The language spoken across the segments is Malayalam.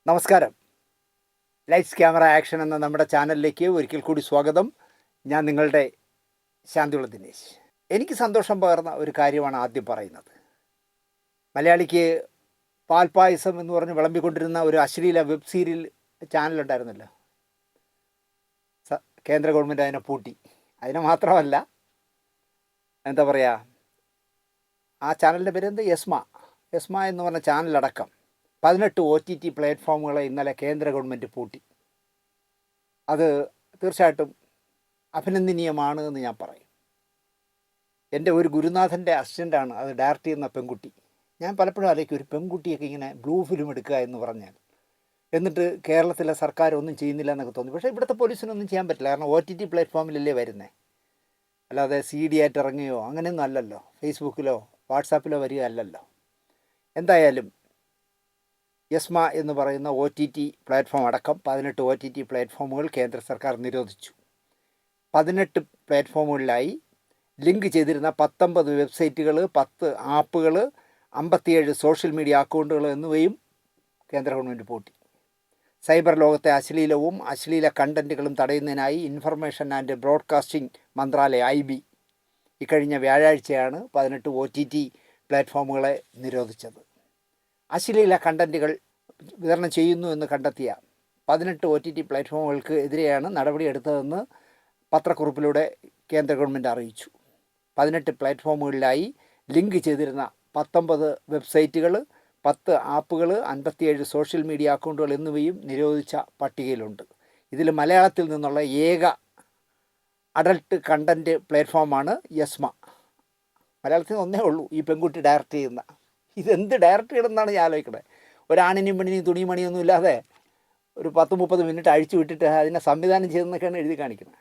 നമസ്കാരം. ലൈറ്റ്സ് ക്യാമറ ആക്ഷൻ എന്ന നമ്മുടെ ചാനലിലേക്ക് ഒരിക്കൽ കൂടി സ്വാഗതം. ഞാൻ നിങ്ങളുടെ ശാന്തിയുള്ള ദിനേശ്. എനിക്ക് സന്തോഷം പകർന്ന ഒരു കാര്യമാണ് ആദ്യം പറയുന്നത്. മലയാളിക്ക് പാൽപ്പായസം എന്ന് പറഞ്ഞ് വിളമ്പിക്കൊണ്ടിരുന്ന ഒരു അശ്ലീല വെബ് സീരിയൽ ചാനലുണ്ടായിരുന്നല്ലോ. കേന്ദ്ര ഗവൺമെൻറ് അതിനെ പൂട്ടി. അതിനെ മാത്രമല്ല, എന്താ പറയുക, ആ ചാനലിൻ്റെ പേര് യസ്മ എന്ന് പറഞ്ഞ ചാനലടക്കം 18 OTT പ്ലാറ്റ്ഫോമുകളെ ഇന്നലെ കേന്ദ്ര ഗവൺമെൻറ് പൂട്ടി. അത് തീർച്ചയായിട്ടും അഭിനന്ദനീയമാണ് എന്ന് ഞാൻ പറയും. എൻ്റെ ഒരു ഗുരുനാഥൻ്റെ അസിസ്റ്റൻ്റാണ് അത് ഡയറക്റ്റ് ചെയ്യുന്ന പെൺകുട്ടി. ഞാൻ പലപ്പോഴും ആലോചിക്കും, ഒരു പെൺകുട്ടിയൊക്കെ ഇങ്ങനെ ബ്ലൂ ഫിലിം എടുക്കുക എന്ന് പറഞ്ഞാൽ, എന്നിട്ട് കേരളത്തിലെ സർക്കാർ ഒന്നും ചെയ്യുന്നില്ല എന്നൊക്കെ തോന്നി. പക്ഷേ ഇവിടുത്തെ പോലീസിനൊന്നും ചെയ്യാൻ പറ്റില്ല. കാരണം OTT പ്ലാറ്റ്ഫോമിലല്ലേ വരുന്നത്, അല്ലാതെ CD ആയിട്ട് ഇറങ്ങുകയോ അങ്ങനെയൊന്നും അല്ലല്ലോ, ഫേസ്ബുക്കിലോ വാട്സാപ്പിലോ വരിക അല്ലല്ലോ. എന്തായാലും യസ്മ എന്ന് പറയുന്ന OTT പ്ലാറ്റ്ഫോം അടക്കം 18 OTT പ്ലാറ്റ്ഫോമുകൾ കേന്ദ്ര സർക്കാർ നിരോധിച്ചു. 18 പ്ലാറ്റ്ഫോമുകളിലായി ലിങ്ക് ചെയ്തിരുന്ന 19 വെബ്സൈറ്റുകൾ, 10 ആപ്പുകൾ, 57 സോഷ്യൽ മീഡിയ അക്കൗണ്ടുകൾ എന്നിവയും കേന്ദ്ര ഗവൺമെൻറ് പൂട്ടി. സൈബർ ലോകത്തെ അശ്ലീല കണ്ടൻറ്റുകളും തടയുന്നതിനായി ഇൻഫർമേഷൻ ആൻഡ് ബ്രോഡ്കാസ്റ്റിംഗ് മന്ത്രാലയം IB ഇക്കഴിഞ്ഞ വ്യാഴാഴ്ചയാണ് 18 OTT പ്ലാറ്റ്ഫോമുകളെ നിരോധിച്ചത്. അശ്ലീല കണ്ടൻറ്റുകൾ വിതരണം ചെയ്യുന്നു എന്ന് കണ്ടെത്തിയ 18 OTT പ്ലാറ്റ്ഫോമുകൾക്ക് എതിരെയാണ് നടപടിയെടുത്തതെന്ന് പത്രക്കുറിപ്പിലൂടെ കേന്ദ്ര ഗവൺമെൻറ് അറിയിച്ചു. 18 പ്ലാറ്റ്ഫോമുകളിലായി ലിങ്ക് ചെയ്തിരുന്ന 19 വെബ്സൈറ്റുകൾ, 10 ആപ്പുകൾ, 57 സോഷ്യൽ മീഡിയ അക്കൗണ്ടുകൾ എന്നിവയും നിരോധിച്ച പട്ടികയിലുണ്ട്. ഇതിൽ മലയാളത്തിൽ നിന്നുള്ള ഏക അഡൾട്ട് കണ്ടൻറ്റ് പ്ലാറ്റ്ഫോമാണ് യസ്മ. മലയാളത്തിൽ ഒന്നേ ഉള്ളൂ, ഈ പെൺകുട്ടി ഡയറക്റ്റ് ചെയ്യുന്ന. ഇതെന്ത് ഡയറക്റ്റ് ചെയ്യണമെന്നാണ് ഞാൻ ആലോചിക്കുന്നത്. ഒരാണിനെയും പെണ്ണിനെയും തുണിമണിയൊന്നും ഇല്ലാതെ ഒരു 10-30 മിനിറ്റ് അഴിച്ചു വിട്ടിട്ട് അതിനെ സംവിധാനം ചെയ്തെന്നൊക്കെയാണ് എഴുതി കാണിക്കുന്നത്.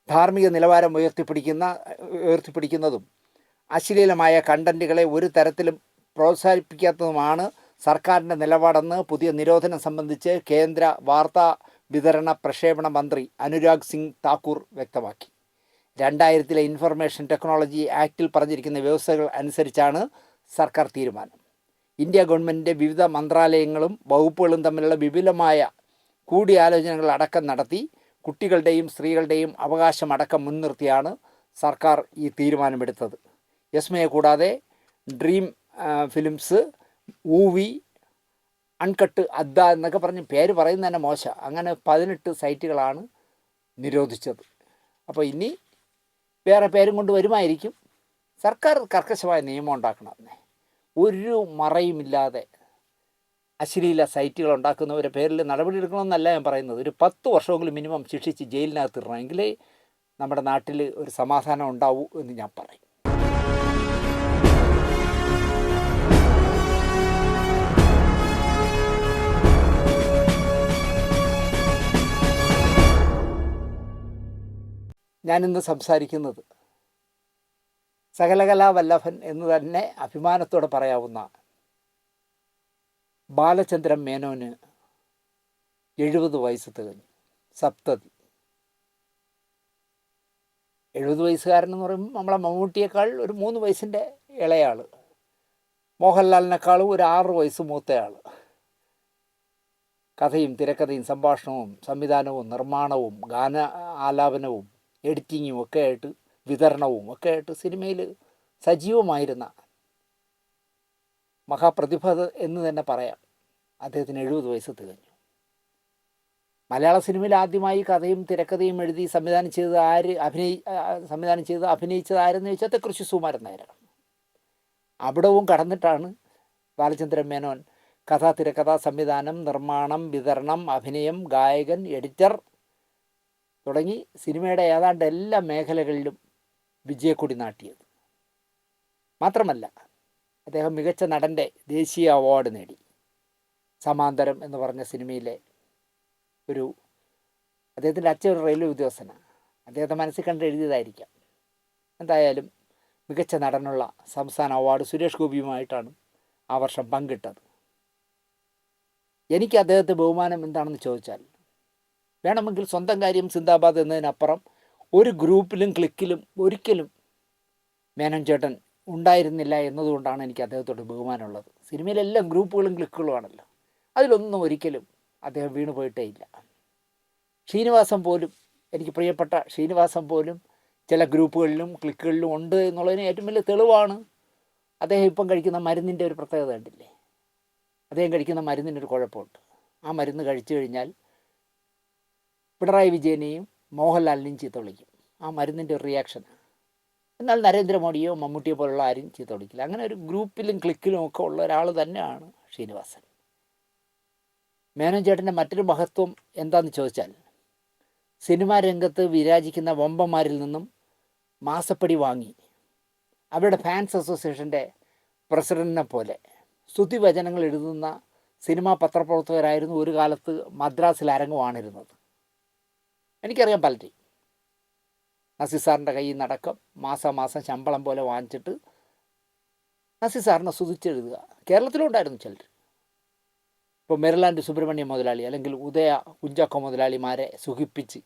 ധാർമ്മിക നിലവാരം ഉയർത്തിപ്പിടിക്കുന്നതും അശ്ലീലമായ കണ്ടൻറ്റുകളെ ഒരു തരത്തിലും പ്രോത്സാഹിപ്പിക്കാത്തതുമാണ് സർക്കാരിൻ്റെ നിലപാടെന്ന് പുതിയ നിരോധനം സംബന്ധിച്ച് കേന്ദ്ര വാർത്താ വിതരണ പ്രക്ഷേപണ മന്ത്രി അനുരാഗ് സിംഗ് താക്കൂർ വ്യക്തമാക്കി. 2000 ഇൻഫർമേഷൻ ടെക്നോളജി ആക്റ്റിൽ പറഞ്ഞിരിക്കുന്ന വ്യവസ്ഥകൾ അനുസരിച്ചാണ് സർക്കാർ തീരുമാനം. ഇന്ത്യ ഗവൺമെൻറ്റിൻ്റെ വിവിധ മന്ത്രാലയങ്ങളും വകുപ്പുകളും തമ്മിലുള്ള വിപുലമായ കൂടിയാലോചനകൾ അടക്കം നടത്തി കുട്ടികളുടെയും സ്ത്രീകളുടെയും അവകാശമടക്കം മുൻനിർത്തിയാണ് സർക്കാർ ഈ തീരുമാനമെടുത്തത്. യസ്മയെ കൂടാതെ ഡ്രീം ഫിലിംസ്, ഊവി, അൺകട്ട്, അദ്ദ എന്നൊക്കെ പറഞ്ഞ് പേര് പറയുന്നത് തന്നെ മോശം. അങ്ങനെ 18 സൈറ്റുകളാണ് നിരോധിച്ചത്. അപ്പോൾ ഇനി വേറെ പേരും കൊണ്ട് വരുമായിരിക്കും. സർക്കാർ കർക്കശമായ നിയമം ഉണ്ടാക്കണം. ഒരു മറയുമില്ലാതെ അശ്ലീല സൈറ്റുകൾ ഉണ്ടാക്കുന്നവരുടെ പേരിൽ നടപടി എടുക്കണമെന്നല്ല ഞാൻ പറയുന്നത്. ഒരു 10 വർഷമെങ്കിലും മിനിമം ശിക്ഷിച്ച് ജയിലിനകത്ത് ഇടണം. എങ്കിലേ നമ്മുടെ നാട്ടിൽ ഒരു സമാധാനം ഉണ്ടാവൂ എന്ന് ഞാൻ പറയും. ഞാനിന്ന് സംസാരിക്കുന്നത് സകലകലാ വല്ലഭൻ എന്ന് തന്നെ അഭിമാനത്തോടെ പറയാവുന്ന ബാലചന്ദ്രൻ മേനോന് 70 വയസ്സ് തികഞ്ഞു. സപ്തതി. 70 വയസ്സുകാരനെന്ന് പറയുമ്പോൾ നമ്മളെ മമ്മൂട്ടിയേക്കാൾ ഒരു 3 വയസ്സിൻ്റെ ഇളയാൾ, മോഹൻലാലിനേക്കാളും ഒരു 6 വയസ്സ് മൂത്തയാൾ. കഥയും തിരക്കഥയും സംഭാഷണവും സംവിധാനവും നിർമ്മാണവും ഗാന ആലാപനവും എഡിറ്റിങ്ങും ഒക്കെ ആയിട്ട്, വിതരണവും ഒക്കെ ആയിട്ട് സിനിമയിൽ സജീവമായിരുന്ന മഹാപ്രതിഭ എന്ന് തന്നെ പറയാം. അദ്ദേഹത്തിന് 70 വയസ്സ് തികഞ്ഞു. മലയാള സിനിമയിൽ ആദ്യമായി കഥയും തിരക്കഥയും എഴുതി സംവിധാനം ചെയ്ത് അഭിനയിച്ചത് ആരെന്ന് ചോദിച്ചാൽ തെക്കുറിശ്ശി സുകുമാരൻ നായരാണ്. അവിടവും കടന്നിട്ടാണ് ബാലചന്ദ്രൻ മേനോൻ കഥ, തിരക്കഥ, സംവിധാനം, നിർമ്മാണം, വിതരണം, അഭിനയം, ഗായകൻ, എഡിറ്റർ തുടങ്ങി സിനിമയുടെ ഏതാണ്ട് എല്ലാ മേഖലകളിലും വിജയക്കൊടി നാട്ടിയത്. മാത്രമല്ല, അദ്ദേഹം മികച്ച നടൻ്റെ ദേശീയ അവാർഡ് നേടി. സമാന്തരം എന്ന് പറഞ്ഞ സിനിമയിലെ അദ്ദേഹത്തിൻ്റെ അച്ഛൻ ഒരു റെയിൽവേ ഉദ്യോഗസ്ഥനാണ്. അദ്ദേഹത്തെ മനസ്സിൽ കണ്ട് എഴുതിയതായിരിക്കാം. എന്തായാലും മികച്ച നടനുള്ള സംസ്ഥാന അവാർഡ് സുരേഷ് ഗോപിയുമായിട്ടാണ് ആ വർഷം പങ്കിട്ടത്. എനിക്ക് അദ്ദേഹത്തെ ബഹുമാനം എന്താണെന്ന് ചോദിച്ചാൽ, വേണമെങ്കിൽ സ്വന്തം കാര്യം സിന്ദാബാദ് എന്നതിനപ്പുറം ഒരു ഗ്രൂപ്പിലും ക്ലിക്കിലും ഒരിക്കലും മേനോൻ ചേട്ടൻ ഉണ്ടായിരുന്നില്ല എന്നതുകൊണ്ടാണ് എനിക്ക് അദ്ദേഹത്തോട് ബഹുമാനമുള്ളത്. സിനിമയിലെല്ലാം ഗ്രൂപ്പുകളും ക്ലിക്കുകളുമാണല്ലോ. അതിലൊന്നും ഒരിക്കലും അദ്ദേഹം വീണു പോയിട്ടേ ഇല്ല. ശ്രീനിവാസൻ പോലും, എനിക്ക് പ്രിയപ്പെട്ട ശ്രീനിവാസൻ പോലും ചില ഗ്രൂപ്പുകളിലും ക്ലിക്കുകളിലും ഉണ്ട് എന്നുള്ളതിന് ഏറ്റവും വലിയ തെളിവാണ് അദ്ദേഹം ഇപ്പം കഴിക്കുന്ന മരുന്നിൻ്റെ ഒരു പ്രത്യേകത കണ്ടില്ലേ. അദ്ദേഹം കഴിക്കുന്ന മരുന്നിനൊരു കുഴപ്പമുണ്ട്. ആ മരുന്ന് കഴിച്ചു കഴിഞ്ഞാൽ പിണറായി വിജയനെയും മോഹൻലാലിനെയും ചീത്ത വിളിക്കും. ആ മരുന്നിൻ്റെ ഒരു റിയാക്ഷനാണ്. എന്നാൽ നരേന്ദ്രമോദിയോ മമ്മൂട്ടിയോ പോലുള്ള ആരും ചീത്ത വിളിക്കില്ല. അങ്ങനെ ഒരു ഗ്രൂപ്പിലും ക്ലിക്കിലും ഒക്കെ ഉള്ള ഒരാൾ തന്നെയാണ് ശ്രീനിവാസൻ. മേനോൻ ചേട്ടൻ്റെ മറ്റൊരു മഹത്വം എന്താണെന്ന് ചോദിച്ചാൽ, സിനിമാ രംഗത്ത് വിരാജിക്കുന്ന വമ്പന്മാരിൽ നിന്നും മാസപ്പടി വാങ്ങി അവരുടെ ഫാൻസ് അസോസിയേഷൻ്റെ പ്രസിഡൻറ്റിനെ പോലെ സ്തുതിവചനങ്ങൾ എഴുതുന്ന സിനിമാ പത്രപ്രവർത്തകരായിരുന്നു ഒരു കാലത്ത് മദ്രാസിൽ അരങ്ങുവാണിരുന്നത്. എനിക്കറിയാം പലരെയും. നസീർ സാറിൻ്റെ കയ്യിൽ നിന്നടക്കം മാസം ശമ്പളം പോലെ വാങ്ങിച്ചിട്ട് നസീർ സാറിനെ സ്തുതിച്ചെഴുതുക. കേരളത്തിലും ഉണ്ടായിരുന്നു ചിലർ. ഇപ്പോൾ മെറിലാൻഡ് സുബ്രഹ്മണ്യം മുതലാളി അല്ലെങ്കിൽ ഉദയ കുഞ്ചാക്കോ മുതലാളിമാരെ സുഖിപ്പിച്ച്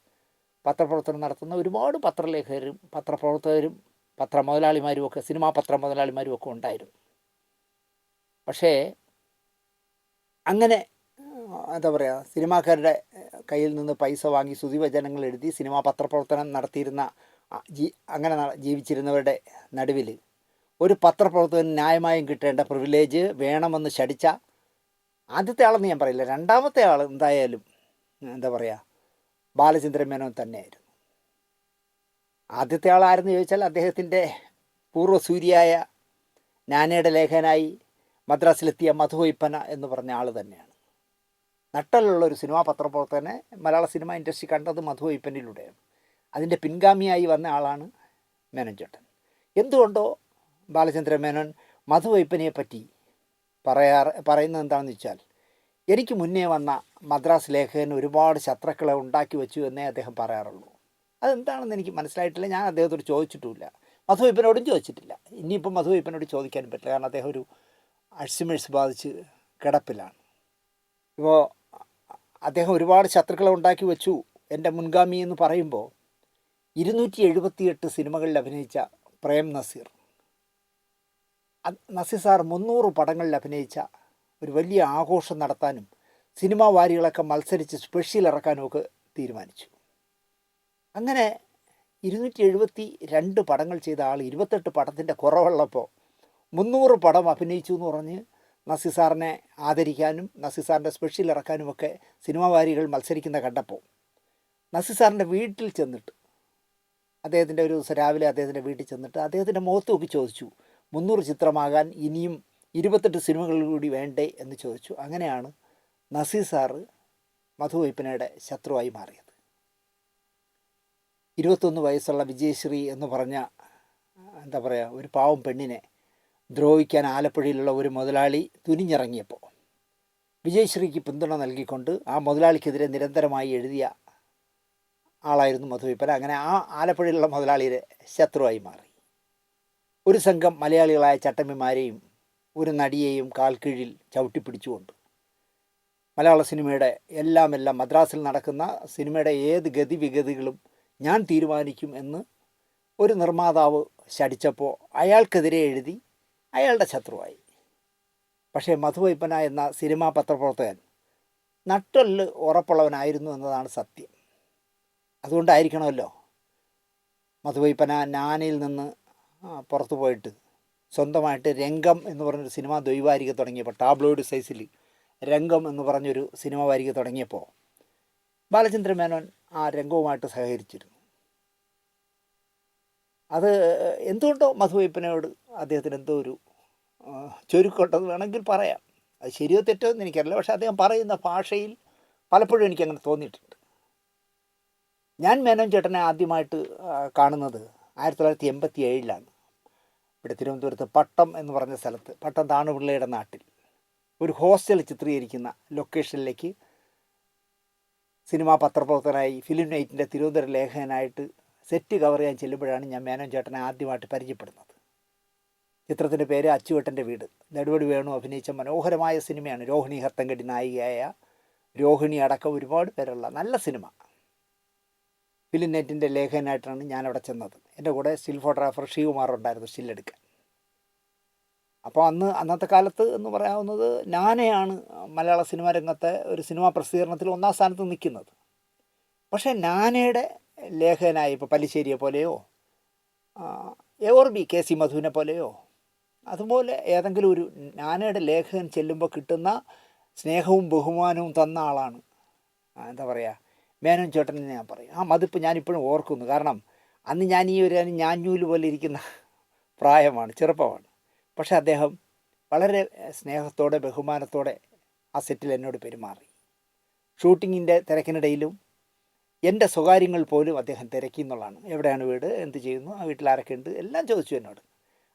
പത്രപ്രവർത്തനം നടത്തുന്ന ഒരുപാട് പത്രലേഖകരും പത്രപ്രവർത്തകരും പത്രമുതലാളിമാരും ഒക്കെ, സിനിമാ പത്ര മുതലാളിമാരും ഒക്കെ ഉണ്ടായിരുന്നു. പക്ഷേ അങ്ങനെ എന്താ പറയുക, സിനിമാക്കാരുടെ കയ്യിൽ നിന്ന് പൈസ വാങ്ങി സ്തുതിവചനങ്ങൾ എഴുതി സിനിമാ പത്രപ്രവർത്തനം നടത്തിയിരുന്ന അങ്ങനെ ജീവിച്ചിരുന്നവരുടെ നടുവിൽ ഒരു പത്രപ്രവർത്തകന് ന്യായമായും കിട്ടേണ്ട പ്രിവിലേജ് വേണമെന്ന് ശടിച്ച ആദ്യത്തെ ആളെന്ന് ഞാൻ പറയില്ല, രണ്ടാമത്തെ ആൾ എന്തായാലും എന്താ പറയുക, ബാലചന്ദ്രൻ മേനോൻ തന്നെയായിരുന്നു. ആദ്യത്തെ ആളാരെന്ന് ചോദിച്ചാൽ അദ്ദേഹത്തിൻ്റെ പൂർവ്വസൂരിയായ നാനയുടെ ലേഖനായി മദ്രാസിലെത്തിയ മധുവൈപ്പന എന്ന് പറഞ്ഞ ആൾ തന്നെയാണ്. നട്ടലുള്ള ഒരു സിനിമാ പത്രപ്രവർത്തകനെ മലയാള സിനിമ ഇൻഡസ്ട്രി കണ്ടത് മധുവൈപ്പനിലൂടെയാണ്. അതിൻ്റെ പിൻഗാമിയായി വന്ന ആളാണ് മേനോൻ ചേട്ടൻ. എന്തുകൊണ്ടോ ബാലചന്ദ്രൻ മേനോൻ മധുവൈപ്പനയെ പറ്റി പറയുന്നത് എന്താണെന്ന് വെച്ചാൽ, എനിക്ക് മുന്നേ വന്ന മദ്രാസ് ലേഖകൻ ഒരുപാട് ശത്രുക്കളെ ഉണ്ടാക്കി വെച്ചു എന്നേ അദ്ദേഹം പറയാറുള്ളൂ. അതെന്താണെന്ന് എനിക്ക് മനസ്സിലായിട്ടില്ല. ഞാൻ അദ്ദേഹത്തോട് ചോദിച്ചിട്ടുമില്ല, മധുവൈപ്പനോടും ചോദിച്ചിട്ടില്ല. ഇനിയിപ്പം മധുവൈപ്പനോട് ചോദിക്കാനും പറ്റില്ല, കാരണം അദ്ദേഹം ഒരു അൾഷിമേഴ്സ് ബാധിച്ച് കിടപ്പിലാണ്. ഇപ്പോൾ അദ്ദേഹം ഒരുപാട് ശത്രുക്കളെ ഉണ്ടാക്കി വെച്ചു എൻ്റെ മുൻഗാമി എന്ന് പറയുമ്പോൾ 278 സിനിമകളിൽ അഭിനയിച്ച പ്രേം നസീർ, നസീർ സാർ 300 പടങ്ങളിൽ അഭിനയിച്ച ഒരു വലിയ ആഘോഷം നടത്താനും സിനിമാ വാരികളൊക്കെ മത്സരിച്ച് സ്പെഷ്യൽ ഇറക്കാനും ഒക്കെ തീരുമാനിച്ചു. അങ്ങനെ 272 പടങ്ങൾ ചെയ്ത ആൾ 28 പടത്തിൻ്റെ കുറവുള്ളപ്പോൾ 300 പടം അഭിനയിച്ചു എന്ന് പറഞ്ഞ് നസീർ സാറിനെ ആദരിക്കാനും നസീർ സാറിൻ്റെ സ്പെഷ്യൽ ഇറക്കാനും ഒക്കെ സിനിമാ വാരികൾ മത്സരിക്കുന്ന കണ്ടപ്പോൾ നസീർ സാറിൻ്റെ വീട്ടിൽ ചെന്നിട്ട്, അദ്ദേഹത്തിൻ്റെ ഒരു ദിവസം രാവിലെ അദ്ദേഹത്തിൻ്റെ വീട്ടിൽ ചെന്നിട്ട് അദ്ദേഹത്തിൻ്റെ മുഖത്ത് നോക്കി ചോദിച്ചു, 300 ചിത്രമാകാൻ ഇനിയും 28 സിനിമകൾ കൂടി വേണ്ടേ എന്ന് ചോദിച്ചു. അങ്ങനെയാണ് നസീർ സാറ് മധുവൈപ്പനയുടെ ശത്രുവായി മാറിയത്. 21 വയസ്സുള്ള വിജയശ്രീ എന്ന് പറഞ്ഞ എന്താ പറയുക, ഒരു പാവം പെണ്ണിനെ ദ്രോഹിക്കാൻ ആലപ്പുഴയിലുള്ള ഒരു മുതലാളി തുനിഞ്ഞിറങ്ങിയപ്പോൾ വിജയശ്രീക്ക് പിന്തുണ നൽകിക്കൊണ്ട് ആ മുതലാളിക്കെതിരെ നിരന്തരമായി എഴുതിയ ആളായിരുന്നു മധുവൈപ്പന. അങ്ങനെ ആ ആലപ്പുഴയിലുള്ള മുതലാളിയുടെ ശത്രുവായി മാറി. ഒരു സംഘം മലയാളികളായ ചട്ടമ്പിമാരെയും ഒരു നടിയെയും കാൽക്കീഴിൽ ചവിട്ടിപ്പിടിച്ചുകൊണ്ട് മലയാള സിനിമയുടെ എല്ലാം മദ്രാസിൽ നടക്കുന്ന സിനിമയുടെ ഏത് ഗതിവിഗതികളും ഞാൻ തീരുമാനിക്കും എന്ന് ഒരു നിർമ്മാതാവ് ശടിച്ചപ്പോൾ അയാൾക്കെതിരെ എഴുതി അയാളുടെ ശത്രുവായി. പക്ഷേ മധുവൈപ്പന എന്ന സിനിമാ പത്രപ്രവർത്തകൻ നട്ടെല്ല് ഉറപ്പുള്ളവനായിരുന്നു എന്നതാണ് സത്യം. അതുകൊണ്ടായിരിക്കണമല്ലോ മധുവൈപ്പന നാനയിൽ നിന്ന് പുറത്തു പോയിട്ട് സ്വന്തമായിട്ട് രംഗം എന്ന് പറഞ്ഞൊരു സിനിമാ ദ്വൈവാരിക തുടങ്ങിയപ്പോൾ, ടാബ്ലോയിഡ് സൈസിൽ രംഗം എന്ന് പറഞ്ഞൊരു സിനിമ വാരിക തുടങ്ങിയപ്പോൾ ബാലചന്ദ്രൻ മേനോൻ ആ രംഗവുമായിട്ട് സഹകരിച്ചിരുന്നു. അത് എന്തുകൊണ്ടോ മധുവൈപ്പനയോട് അദ്ദേഹത്തിന് എന്തോ ഒരു ചുരുക്കമുണ്ടെന്ന് വേണമെങ്കിൽ പറയാം. അത് ശരിയോ തെറ്റോ എന്ന് എനിക്കറിയില്ല. പക്ഷേ അദ്ദേഹം പറയുന്ന ഭാഷയിൽ പലപ്പോഴും എനിക്കങ്ങനെ തോന്നിയിട്ടുണ്ട്. ഞാൻ മേനോൻ ചേട്ടനെ ആദ്യമായിട്ട് കാണുന്നത് 1987 ഇവിടെ തിരുവനന്തപുരത്ത് പട്ടം എന്ന് പറഞ്ഞ സ്ഥലത്ത്, പട്ടം താണുപിള്ളയുടെ നാട്ടിൽ ഒരു ഹോസ്റ്റൽ ചിത്രീകരിക്കുന്ന ലൊക്കേഷനിലേക്ക് സിനിമാ പത്രപ്രവർത്തകനായി ഫിലിം നൈറ്റിൻ്റെ തിരുവനന്തപുരം ലേഖകനായിട്ട് സെറ്റ് കവർ ചെയ്യാൻ ചെല്ലുമ്പോഴാണ് ഞാൻ മേനോൻ ചേട്ടനെ ആദ്യമായിട്ട് പരിചയപ്പെടുന്നത്. ചിത്രത്തിൻ്റെ പേര് അച്ചുവേട്ടൻ്റെ വീട്. നെടുവടി വേണു അഭിനയിച്ച മനോഹരമായ സിനിമയാണ്. രോഹിണി ഹത്തങ്കടി നായികയായ രോഹിണി അടക്കം ഒരുപാട് പേരുള്ള നല്ല സിനിമ. ഫിലിം നൈറ്റിൻ്റെ ലേഖകനായിട്ടാണ് ഞാനവിടെ ചെന്നത്. എൻ്റെ കൂടെ സ്റ്റിൽ ഫോട്ടോഗ്രാഫർ ശ്രീകുമാർ ഉണ്ടായിരുന്നു സ്റ്റില്ലെടുക്കാൻ. അപ്പോൾ അന്നത്തെ കാലത്ത് എന്ന് പറയാവുന്നത് നാനയാണ് മലയാള സിനിമാ രംഗത്തെ ഒരു സിനിമാ പ്രസിദ്ധീകരണത്തിൽ ഒന്നാം സ്ഥാനത്ത് നിൽക്കുന്നത്. പക്ഷേ നാനയുടെ ലേഖകനായ ഇപ്പോൾ പല്ലിശ്ശേരിയെ പോലെയോ AORB KC മധുവിനെ പോലെയോ അതുപോലെ ഏതെങ്കിലും ഒരു നാനയുടെ ലേഖകൻ ചെല്ലുമ്പോൾ കിട്ടുന്ന സ്നേഹവും ബഹുമാനവും തന്ന ആളാണ് എന്താ പറയുക മേനോൻ ചേട്ടൻ എന്ന് ഞാൻ പറയും. ആ മതിപ്പ് ഞാനിപ്പോഴും ഓർക്കുന്നു. കാരണം അന്ന് ഞാൻ ഈ ഒരു ഞാഞ്ഞൂല് പോലെ ഇരിക്കുന്ന പ്രായമാണ്, ചെറുപ്പമാണ്. പക്ഷേ അദ്ദേഹം വളരെ സ്നേഹത്തോടെ ബഹുമാനത്തോടെ ആ സെറ്റിൽ എന്നോട് പെരുമാറി. ഷൂട്ടിങ്ങിൻ്റെ തിരക്കിനിടയിലും എൻ്റെ സ്വകാര്യങ്ങൾ പോലും അദ്ദേഹം തിരക്കി എന്നുള്ളതാണ്. എവിടെയാണ് വീട്, എന്ത് ചെയ്യുന്നു, ആ വീട്ടിൽ ആരൊക്കെ ഉണ്ട്, എല്ലാം ചോദിച്ചു എന്നോട്.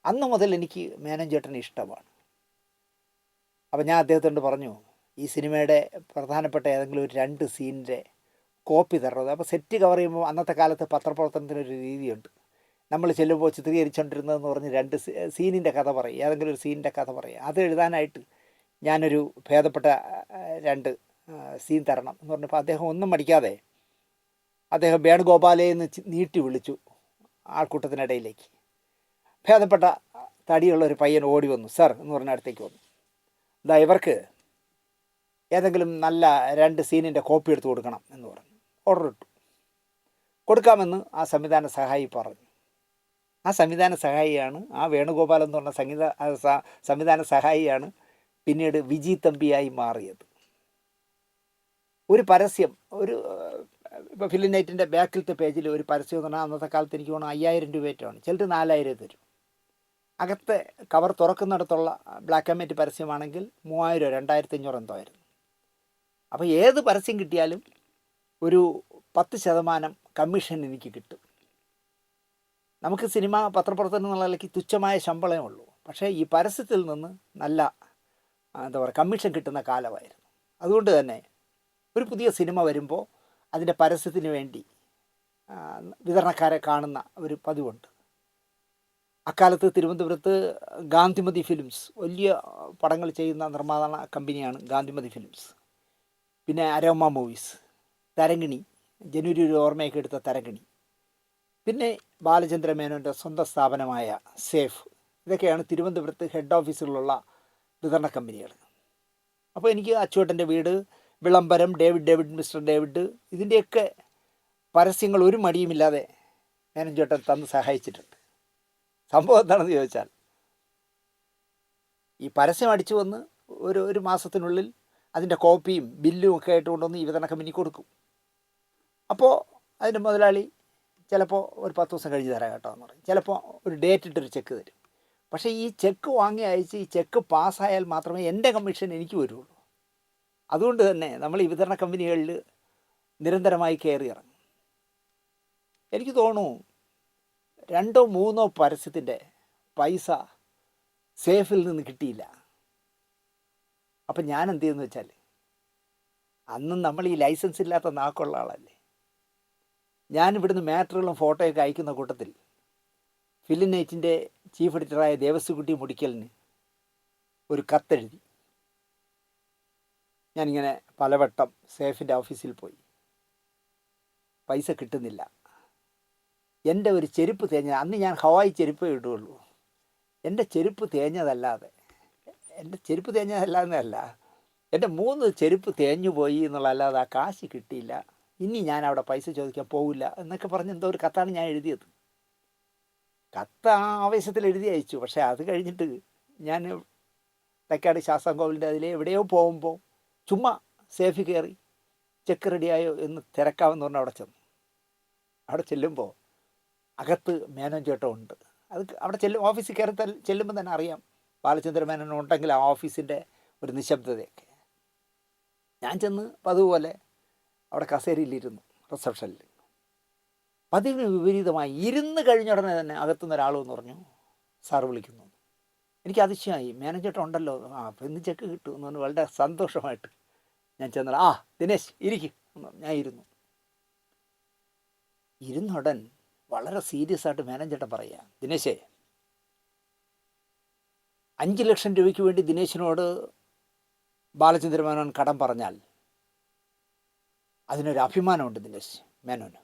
അന്ന് മുതൽ എനിക്ക് മേനോൻ ചേട്ടനെ ഇഷ്ടമാണ്. അപ്പോൾ ഞാൻ അദ്ദേഹത്തോട് പറഞ്ഞു, ഈ സിനിമയുടെ പ്രധാനപ്പെട്ട ഏതെങ്കിലും ഒരു 2 സീനിൻ്റെ കോപ്പി തരണം. അപ്പോൾ സെറ്റ് കവർ ചെയ്യുമ്പോൾ അന്നത്തെ കാലത്ത് പത്രപ്രവർത്തനത്തിനൊരു രീതിയുണ്ട്. നമ്മൾ ചെല്ലുമ്പോൾ ചിത്രീകരിച്ചുകൊണ്ടിരുന്നതെന്ന് പറഞ്ഞ് 2 സീനിൻ്റെ കഥ പറയും, ഏതെങ്കിലും ഒരു സീനിൻ്റെ കഥ പറയും. അത് എഴുതാനായിട്ട് ഞാനൊരു ഭേദപ്പെട്ട 2 സീൻ തരണം എന്ന് പറഞ്ഞപ്പോൾ അദ്ദേഹം ഒന്നും മടിക്കാതെ അദ്ദേഹം വേണുഗോപാലയെ എന്ന് നീട്ടി വിളിച്ചു ആൾക്കൂട്ടത്തിനിടയിലേക്ക്. ഭേദപ്പെട്ട തടിയുള്ള ഒരു പയ്യൻ ഓടി വന്നു. സാർ എന്ന് പറഞ്ഞ അടുത്തേക്ക് വന്നു. ഇതാ ഇവർക്ക് ഏതെങ്കിലും നല്ല 2 സീനിൻ്റെ കോപ്പി എടുത്ത് കൊടുക്കണം എന്ന് പറഞ്ഞു. ഓർഡർ ഇട്ടു. കൊടുക്കാമെന്ന് ആ സംവിധാന സഹായി പറഞ്ഞു. ആ സംവിധാന സഹായിയാണ്, ആ വേണുഗോപാലൻ എന്ന് പറഞ്ഞ സംവിധാന സഹായിയാണ് പിന്നീട് വിജി തമ്പിയായി മാറിയത്. ഒരു പരസ്യം, ഒരു ഇപ്പോൾ ഫിലിം നൈറ്റിൻ്റെ ബാക്കിലത്തെ പേജിൽ ഒരു പരസ്യം എന്ന് പറഞ്ഞാൽ അന്നത്തെ കാലത്ത് എനിക്ക് തോന്നുന്നു 5000 രൂപയേറ്റാണ്, ചിലർ 4000 തരും. അകത്തെ കവർ തുറക്കുന്നിടത്തുള്ള ബ്ലാക്ക് ആൻഡ് വൈറ്റ് പരസ്യമാണെങ്കിൽ 3000 2500 എന്തോ ആയിരുന്നു. അപ്പോൾ ഏത് പരസ്യം കിട്ടിയാലും ഒരു 10% കമ്മീഷൻ എനിക്ക് കിട്ടും. നമുക്ക് സിനിമ പത്രപ്രവർത്തനം എന്നുള്ള നിലയ്ക്ക് തുച്ഛമായ ശമ്പളമേ ഉള്ളൂ. പക്ഷേ ഈ പരസ്യത്തിൽ നിന്ന് നല്ല എന്താ പറയുക കമ്മീഷൻ കിട്ടുന്ന കാലമായിരുന്നു. അതുകൊണ്ട് തന്നെ ഒരു പുതിയ സിനിമ വരുമ്പോൾ അതിൻ്റെ പരസ്യത്തിന് വേണ്ടി വിതരണക്കാരെ കാണുന്ന ഒരു പതിവുണ്ട്. അക്കാലത്ത് തിരുവനന്തപുരത്ത് ഗാന്ധിമതി ഫിലിംസ് വലിയ പടങ്ങൾ ചെയ്യുന്ന നിർമ്മാണ കമ്പനിയാണ് ഗാന്ധിമതി ഫിലിംസ്. പിന്നെ അരോമ മൂവീസ്, തരങ്കിണി, ജനുവരി ഒരു ഓർമ്മയൊക്കെ എടുത്ത തരങ്കിണി, പിന്നെ ബാലചന്ദ്ര മേനോൻ്റെ സ്വന്തം സ്ഥാപനമായ സേഫ്, ഇതൊക്കെയാണ് തിരുവനന്തപുരത്ത് ഹെഡ് ഓഫീസുകളുള്ള വിതരണ കമ്പനികൾ. അപ്പോൾ എനിക്ക് അച്ചുവേട്ടൻ്റെ വീട്, വിളംബരം, ഡേവിഡ് മിസ്റ്റർ ഡേവിഡ്, ഇതിൻ്റെയൊക്കെ പരസ്യങ്ങൾ ഒരു മടിയുമില്ലാതെ മേനോൻ ചേട്ടൻ തന്ന് സഹായിച്ചിട്ടുണ്ട്. സംഭവം എന്താണെന്ന് ചോദിച്ചാൽ, ഈ പരസ്യം അടിച്ചു വന്ന് ഒരു മാസത്തിനുള്ളിൽ അതിൻ്റെ കോപ്പിയും ബില്ലും ഒക്കെ ആയിട്ട് കൊണ്ടുവന്ന് ഈ വിതരണ കമ്പനി കൊടുക്കും. അപ്പോൾ അതിൻ്റെ മുതലാളി ചിലപ്പോൾ ഒരു 10 ദിവസം കഴിഞ്ഞ് തരാം കേട്ടോ എന്ന് പറയും. ചിലപ്പോൾ ഒരു ഡേറ്റ് ഇട്ടൊരു ചെക്ക് തരും. പക്ഷേ ഈ ചെക്ക് വാങ്ങി അയച്ച് ഈ ചെക്ക് പാസ്സായാൽ മാത്രമേ എൻ്റെ കമ്മീഷൻ എനിക്ക് വരുള്ളൂ. അതുകൊണ്ട് തന്നെ നമ്മൾ ഈ വിതരണ കമ്പനികളിൽ നിരന്തരമായി കയറി ഇറങ്ങും. എനിക്ക് തോന്നുന്നു 2 3 പരസ്യത്തിൻ്റെ പൈസ സേഫിൽ നിന്ന് കിട്ടിയില്ല. അപ്പം ഞാൻ എന്ത് ചെയ്യുന്നു വെച്ചാൽ, അന്നും നമ്മൾ ഈ ലൈസൻസ് ഇല്ലാത്ത നാക്കുള്ള ആളല്ലേ, ഞാൻ ഇവിടുന്ന് മാറ്ററുകളും ഫോട്ടോയൊക്കെ അയക്കുന്ന കൂട്ടത്തിൽ ഫിലിം നൈറ്റിൻ്റെ ചീഫ് എഡിറ്ററായ ദേവസ്വകുട്ടി മുടിക്കലിന് ഒരു കത്തെഴുതി. ഞാനിങ്ങനെ പലവട്ടം സേഫിൻ്റെ ഓഫീസിൽ പോയി, പൈസ കിട്ടുന്നില്ല. എൻ്റെ ഒരു ചെരുപ്പ് തേഞ്ഞ, അന്ന് ഞാൻ ഹവായി ചെരുപ്പേ ഇടുകയുള്ളൂ, എൻ്റെ ചെരുപ്പ് തേഞ്ഞതല്ലാതെ എൻ്റെ 3 ചെരുപ്പ് തേഞ്ഞു പോയി എന്നുള്ളതല്ലാതെ ആ കാശ് കിട്ടിയില്ല. ഇനി ഞാൻ അവിടെ പൈസ ചോദിക്കാൻ പോകില്ല എന്നൊക്കെ പറഞ്ഞ് എന്തോ ഒരു കത്താണ് ഞാൻ എഴുതിയത്. കത്ത് ആ ആവേശത്തിൽ എഴുതി അയച്ചു. പക്ഷേ അത് കഴിഞ്ഞിട്ട് ഞാൻ തൈക്കാട് ശാസ്താംകോവിലിൻ്റെ അതിലെ എവിടെയോ പോകുമ്പോൾ ചുമ്മാ സേഫിൽ കയറി ചെക്ക് റെഡിയായോ എന്ന് തിരക്കാമെന്ന് പറഞ്ഞ് അവിടെ ചെന്നു. അവിടെ ചെല്ലുമ്പോൾ അകത്ത് മേനോൻ ചേട്ടൻ ഉണ്ട്. അത് അവിടെ ഓഫീസിൽ കയറി ചെല്ലുമ്പോൾ തന്നെ അറിയാം ബാലചന്ദ്ര മേനോൻ ഉണ്ടെങ്കിൽ ആ ഓഫീസിൻ്റെ ഒരു നിശബ്ദതയൊക്കെ. ഞാൻ ചെന്ന് പതുപോലെ അവിടെ കസേരയിലിരുന്നു റിസപ്ഷനിൽ. പതിവിന് വിപരീതമായി ഇരുന്ന് കഴിഞ്ഞ ഉടനെ തന്നെ അകത്തുനിന്ന് ഒരാളെന്ന് പറഞ്ഞു, സാറ് വിളിക്കുന്നു. എനിക്ക് അതിശയമായി. മേനോൻ ചേട്ടൻ ഉണ്ടല്ലോ, അപ്പോൾ ഇന്ന് ചെക്ക് കിട്ടും എന്ന് പറഞ്ഞ് വളരെ സന്തോഷമായിട്ട് ഞാൻ ചെന്നാൽ, ദിനേശ് ഇരിക്കും. ഞാൻ ഇരുന്നുടൻ വളരെ സീരിയസ് ആയിട്ട് മേനോൻ ചേട്ടൻ പറയുക, ദിനേശേ, 5 ലക്ഷം രൂപയ്ക്ക് വേണ്ടി ദിനേശിനോട് ബാലചന്ദ്ര മേനോൻ കടം പറഞ്ഞാൽ അതിനൊരു അഭിമാനമുണ്ട് ദിനേശ് മേനോന്.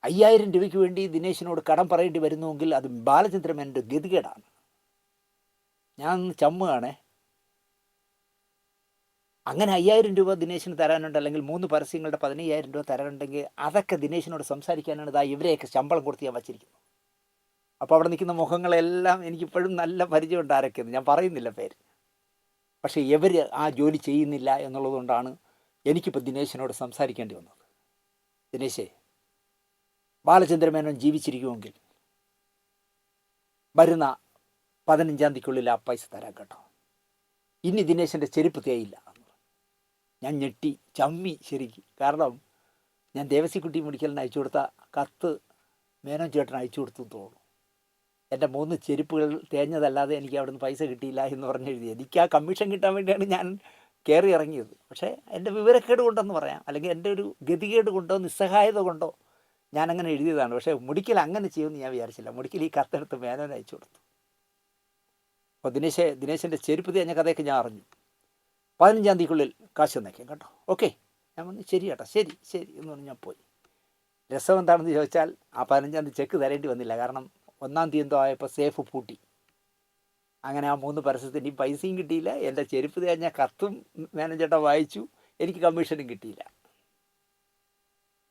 5000 രൂപയ്ക്ക് വേണ്ടി ദിനേശിനോട് കടം പറയേണ്ടി വരുന്നുവെങ്കിൽ അത് ബാലചന്ദ്ര മേനോൻ്റെ ഗതികേടാണ്. ഞാൻ ചമ്മുകയാണേ. അങ്ങനെ 5000 രൂപ ദിനേശിന് തരാനുണ്ട്, അല്ലെങ്കിൽ 3 പരസ്യങ്ങളുടെ 15,000 രൂപ തരാനുണ്ടെങ്കിൽ അതൊക്കെ ദിനേശിനോട് സംസാരിക്കാനാണ് ഇതാ ഇവരെയൊക്കെ ശമ്പളം കൊടുത്ത് ഞാൻ വച്ചിരിക്കുന്നത്. അപ്പോൾ അവിടെ നിൽക്കുന്ന മുഖങ്ങളെല്ലാം എനിക്കിപ്പോഴും നല്ല പരിചയമുണ്ട് ആരൊക്കെയെന്ന്, ഞാൻ പറയുന്നില്ല പേര്. പക്ഷേ ഇവർ ആ ജോലി ചെയ്യുന്നില്ല എന്നുള്ളതുകൊണ്ടാണ് എനിക്കിപ്പോൾ ദിനേശിനോട് സംസാരിക്കേണ്ടി വന്നത്. ദിനേശേ, ബാലചന്ദ്രമേനോൻ ജീവിച്ചിരിക്കുമെങ്കിൽ വരുന്ന 15-ാം തീയതിക്കുള്ളിൽ ആ പൈസ തരാം കേട്ടോ. ഇനി ദിനേശൻ്റെ ചെരുപ്പ് തേയില്ല. ഞാൻ ഞെട്ടി, ചമ്മി ശരിക്കും. കാരണം ഞാൻ ദേവസിക്കുട്ടി മെഡിക്കലിന് അയച്ചു കൊടുത്ത കത്ത് മേനോൻ ചേട്ടൻ അയച്ചു കൊടുത്തു തോന്നുന്നു. എൻ്റെ 3 ചെരുപ്പുകൾ തേഞ്ഞതല്ലാതെ എനിക്ക് അവിടെ നിന്ന് പൈസ കിട്ടിയില്ല എന്ന് പറഞ്ഞെഴുതി. എനിക്ക് ആ കമ്മീഷൻ കിട്ടാൻ വേണ്ടിയാണ് ഞാൻ കയറി ഇറങ്ങിയത്. പക്ഷേ എൻ്റെ വിവരക്കേട് കൊണ്ടെന്ന് പറയാം, അല്ലെങ്കിൽ എൻ്റെ ഒരു ഗതികേട് കൊണ്ടോ നിസ്സഹായത കൊണ്ടോ ഞാനങ്ങനെ എഴുതിയതാണ്. പക്ഷേ മുടിക്കൽ അങ്ങനെ ചെയ്യുമെന്ന് ഞാൻ വിചാരിച്ചില്ല. മുടിക്കൽ ഈ കത്തെടുത്ത് മേനോൻ അയച്ചു കൊടുത്തു. അപ്പോൾ ദിനേശൻ്റെ ചെരുപ്പ് തേഞ്ഞ കഥയൊക്കെ ഞാൻ അറിഞ്ഞു. 15-ാം തീയതിക്കുള്ളിൽ കാശ് തന്നേക്കാം കേട്ടോ. ഓക്കെ, ഞാൻ പറഞ്ഞു ശരി കേട്ടോ, ശരി ശരി എന്ന് പറഞ്ഞ് ഞാൻ പോയി. രസം എന്താണെന്ന് ചോദിച്ചാൽ ആ 15-ാം തീയതി ചെക്ക് തരേണ്ടി വന്നില്ല. കാരണം 1-ാം തീയതി എന്തോ ആയപ്പോൾ സേഫ് പൂട്ടി. അങ്ങനെ ആ 3 പരസ്യത്തിൻ്റെയും പൈസയും കിട്ടിയില്ല. എൻ്റെ ചെരുപ്പ് തേഞ്ഞ കത്തും മാനേജേട്ടൻ വായിച്ചു, എനിക്ക് കമ്മീഷനും കിട്ടിയില്ല.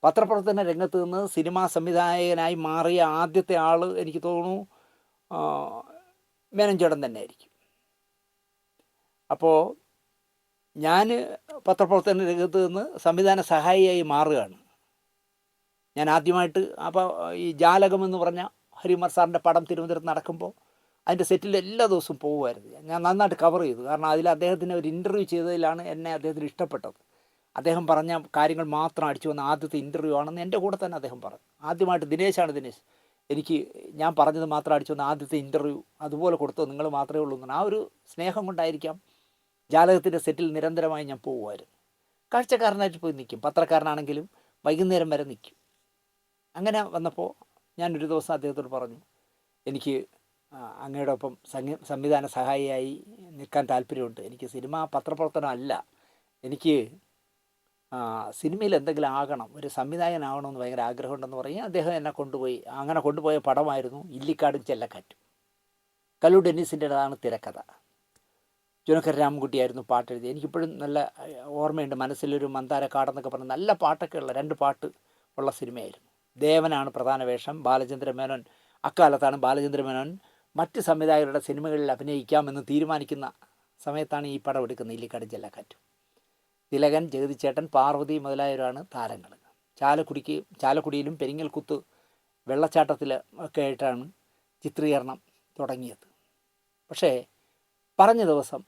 പത്രപ്രവർത്തന രംഗത്ത് നിന്ന് സിനിമാ സംവിധായകനായി മാറിയ ആദ്യത്തെ ആൾ എനിക്ക് തോന്നുന്നു മേനോൻ തന്നെ ആയിരിക്കും. അപ്പോൾ ഞാൻ പത്രപ്രവർത്തന രംഗത്ത് നിന്ന് സംവിധാന സഹായിയായി മാറുകയാണ്. ഞാൻ ആദ്യമായിട്ട് അപ്പോൾ ഈ ജാലകം എന്ന് പറഞ്ഞ ഹരികുമാർ സാറിൻ്റെ പടം തിരുവനന്തപുരത്ത് നടക്കുമ്പോൾ അതിൻ്റെ സെറ്റിൽ എല്ലാ ദിവസവും പോകുമായിരുന്നു. ഞാൻ നന്നായിട്ട് കവർ ചെയ്തു. കാരണം അതിൽ അദ്ദേഹത്തിന് ഒരു ഇൻ്റർവ്യൂ ചെയ്തതിലാണ് എന്നെ അദ്ദേഹത്തിന് ഇഷ്ടപ്പെട്ടത്. അദ്ദേഹം പറഞ്ഞ കാര്യങ്ങൾ മാത്രം അടിച്ചു വന്ന ആദ്യത്തെ ഇൻ്റർവ്യൂ ആണെന്ന് എൻ്റെ കൂടെ തന്നെ അദ്ദേഹം പറഞ്ഞു. ആദ്യമായിട്ട് ദിനേശ് എനിക്ക് ഞാൻ പറഞ്ഞത് മാത്രം അടിച്ചു വന്ന ആദ്യത്തെ ഇൻ്റർവ്യൂ അതുപോലെ കൊടുത്തോ, നിങ്ങൾ മാത്രമേ ഉള്ളൂ എന്ന്. ആ ഒരു സ്നേഹം കൊണ്ടായിരിക്കാം ജാലകത്തിൻ്റെ സെറ്റിൽ നിരന്തരമായി ഞാൻ പോകുമായിരുന്നു. കാഴ്ചക്കാരനായിട്ട് പോയി നിൽക്കും. പത്രക്കാരനാണെങ്കിലും വൈകുന്നേരം വരെ നിൽക്കും. അങ്ങനെ വന്നപ്പോൾ ഞാനൊരു ദിവസം അദ്ദേഹത്തോട് പറഞ്ഞു, എനിക്ക് അങ്ങയുടെ ഒപ്പം സംവിധാന സഹായിയായി നിൽക്കാൻ താല്പര്യമുണ്ട്. എനിക്ക് സിനിമ പത്രപ്രവർത്തനം അല്ല, എനിക്ക് സിനിമയിൽ എന്തെങ്കിലും ആകണം, ഒരു സംവിധായകനാകണമെന്ന് ഭയങ്കര ആഗ്രഹമുണ്ടെന്ന് പറയും. അദ്ദേഹം എന്നെ കൊണ്ടുപോയി. അങ്ങനെ കൊണ്ടുപോയ പടമായിരുന്നു ഇല്ലിക്കാടും ചെല്ലക്കാറ്റും. കല്ലു ഡെന്നീസിൻ്റെതാണ് തിരക്കഥ. ചുനക്കര രാമൻകുട്ടിയായിരുന്നു പാട്ടെഴുതി. എനിക്കിപ്പോഴും നല്ല ഓർമ്മയുണ്ട്. മനസ്സിലൊരു മന്ദാരക്കാടെന്നൊക്കെ പറഞ്ഞ് നല്ല പാട്ടൊക്കെ ഉള്ള 2 പാട്ട് ഉള്ള സിനിമയായിരുന്നു. ദേവനാണ് പ്രധാന വേഷം. ബാലചന്ദ്രമേനോൻ, അക്കാലത്താണ് ബാലചന്ദ്രമേനോൻ മറ്റ് സംവിധായകരുടെ സിനിമകളിൽ അഭിനയിക്കാമെന്ന് തീരുമാനിക്കുന്ന സമയത്താണ് ഈ പടം എടുക്കുന്നത്, ഇല്ലിക്കാടും ചെല്ലക്കാറ്റും. തിലകൻ, ജഗതിച്ചേട്ടൻ, പാർവതി മുതലായവരാണ് താരങ്ങൾ. ചാലക്കുടിയിലും പെരിങ്ങൽകുത്ത് വെള്ളച്ചാട്ടത്തിൽ ഒക്കെ ആയിട്ടാണ് ചിത്രീകരണം തുടങ്ങിയത്. പക്ഷേ പറഞ്ഞ ദിവസം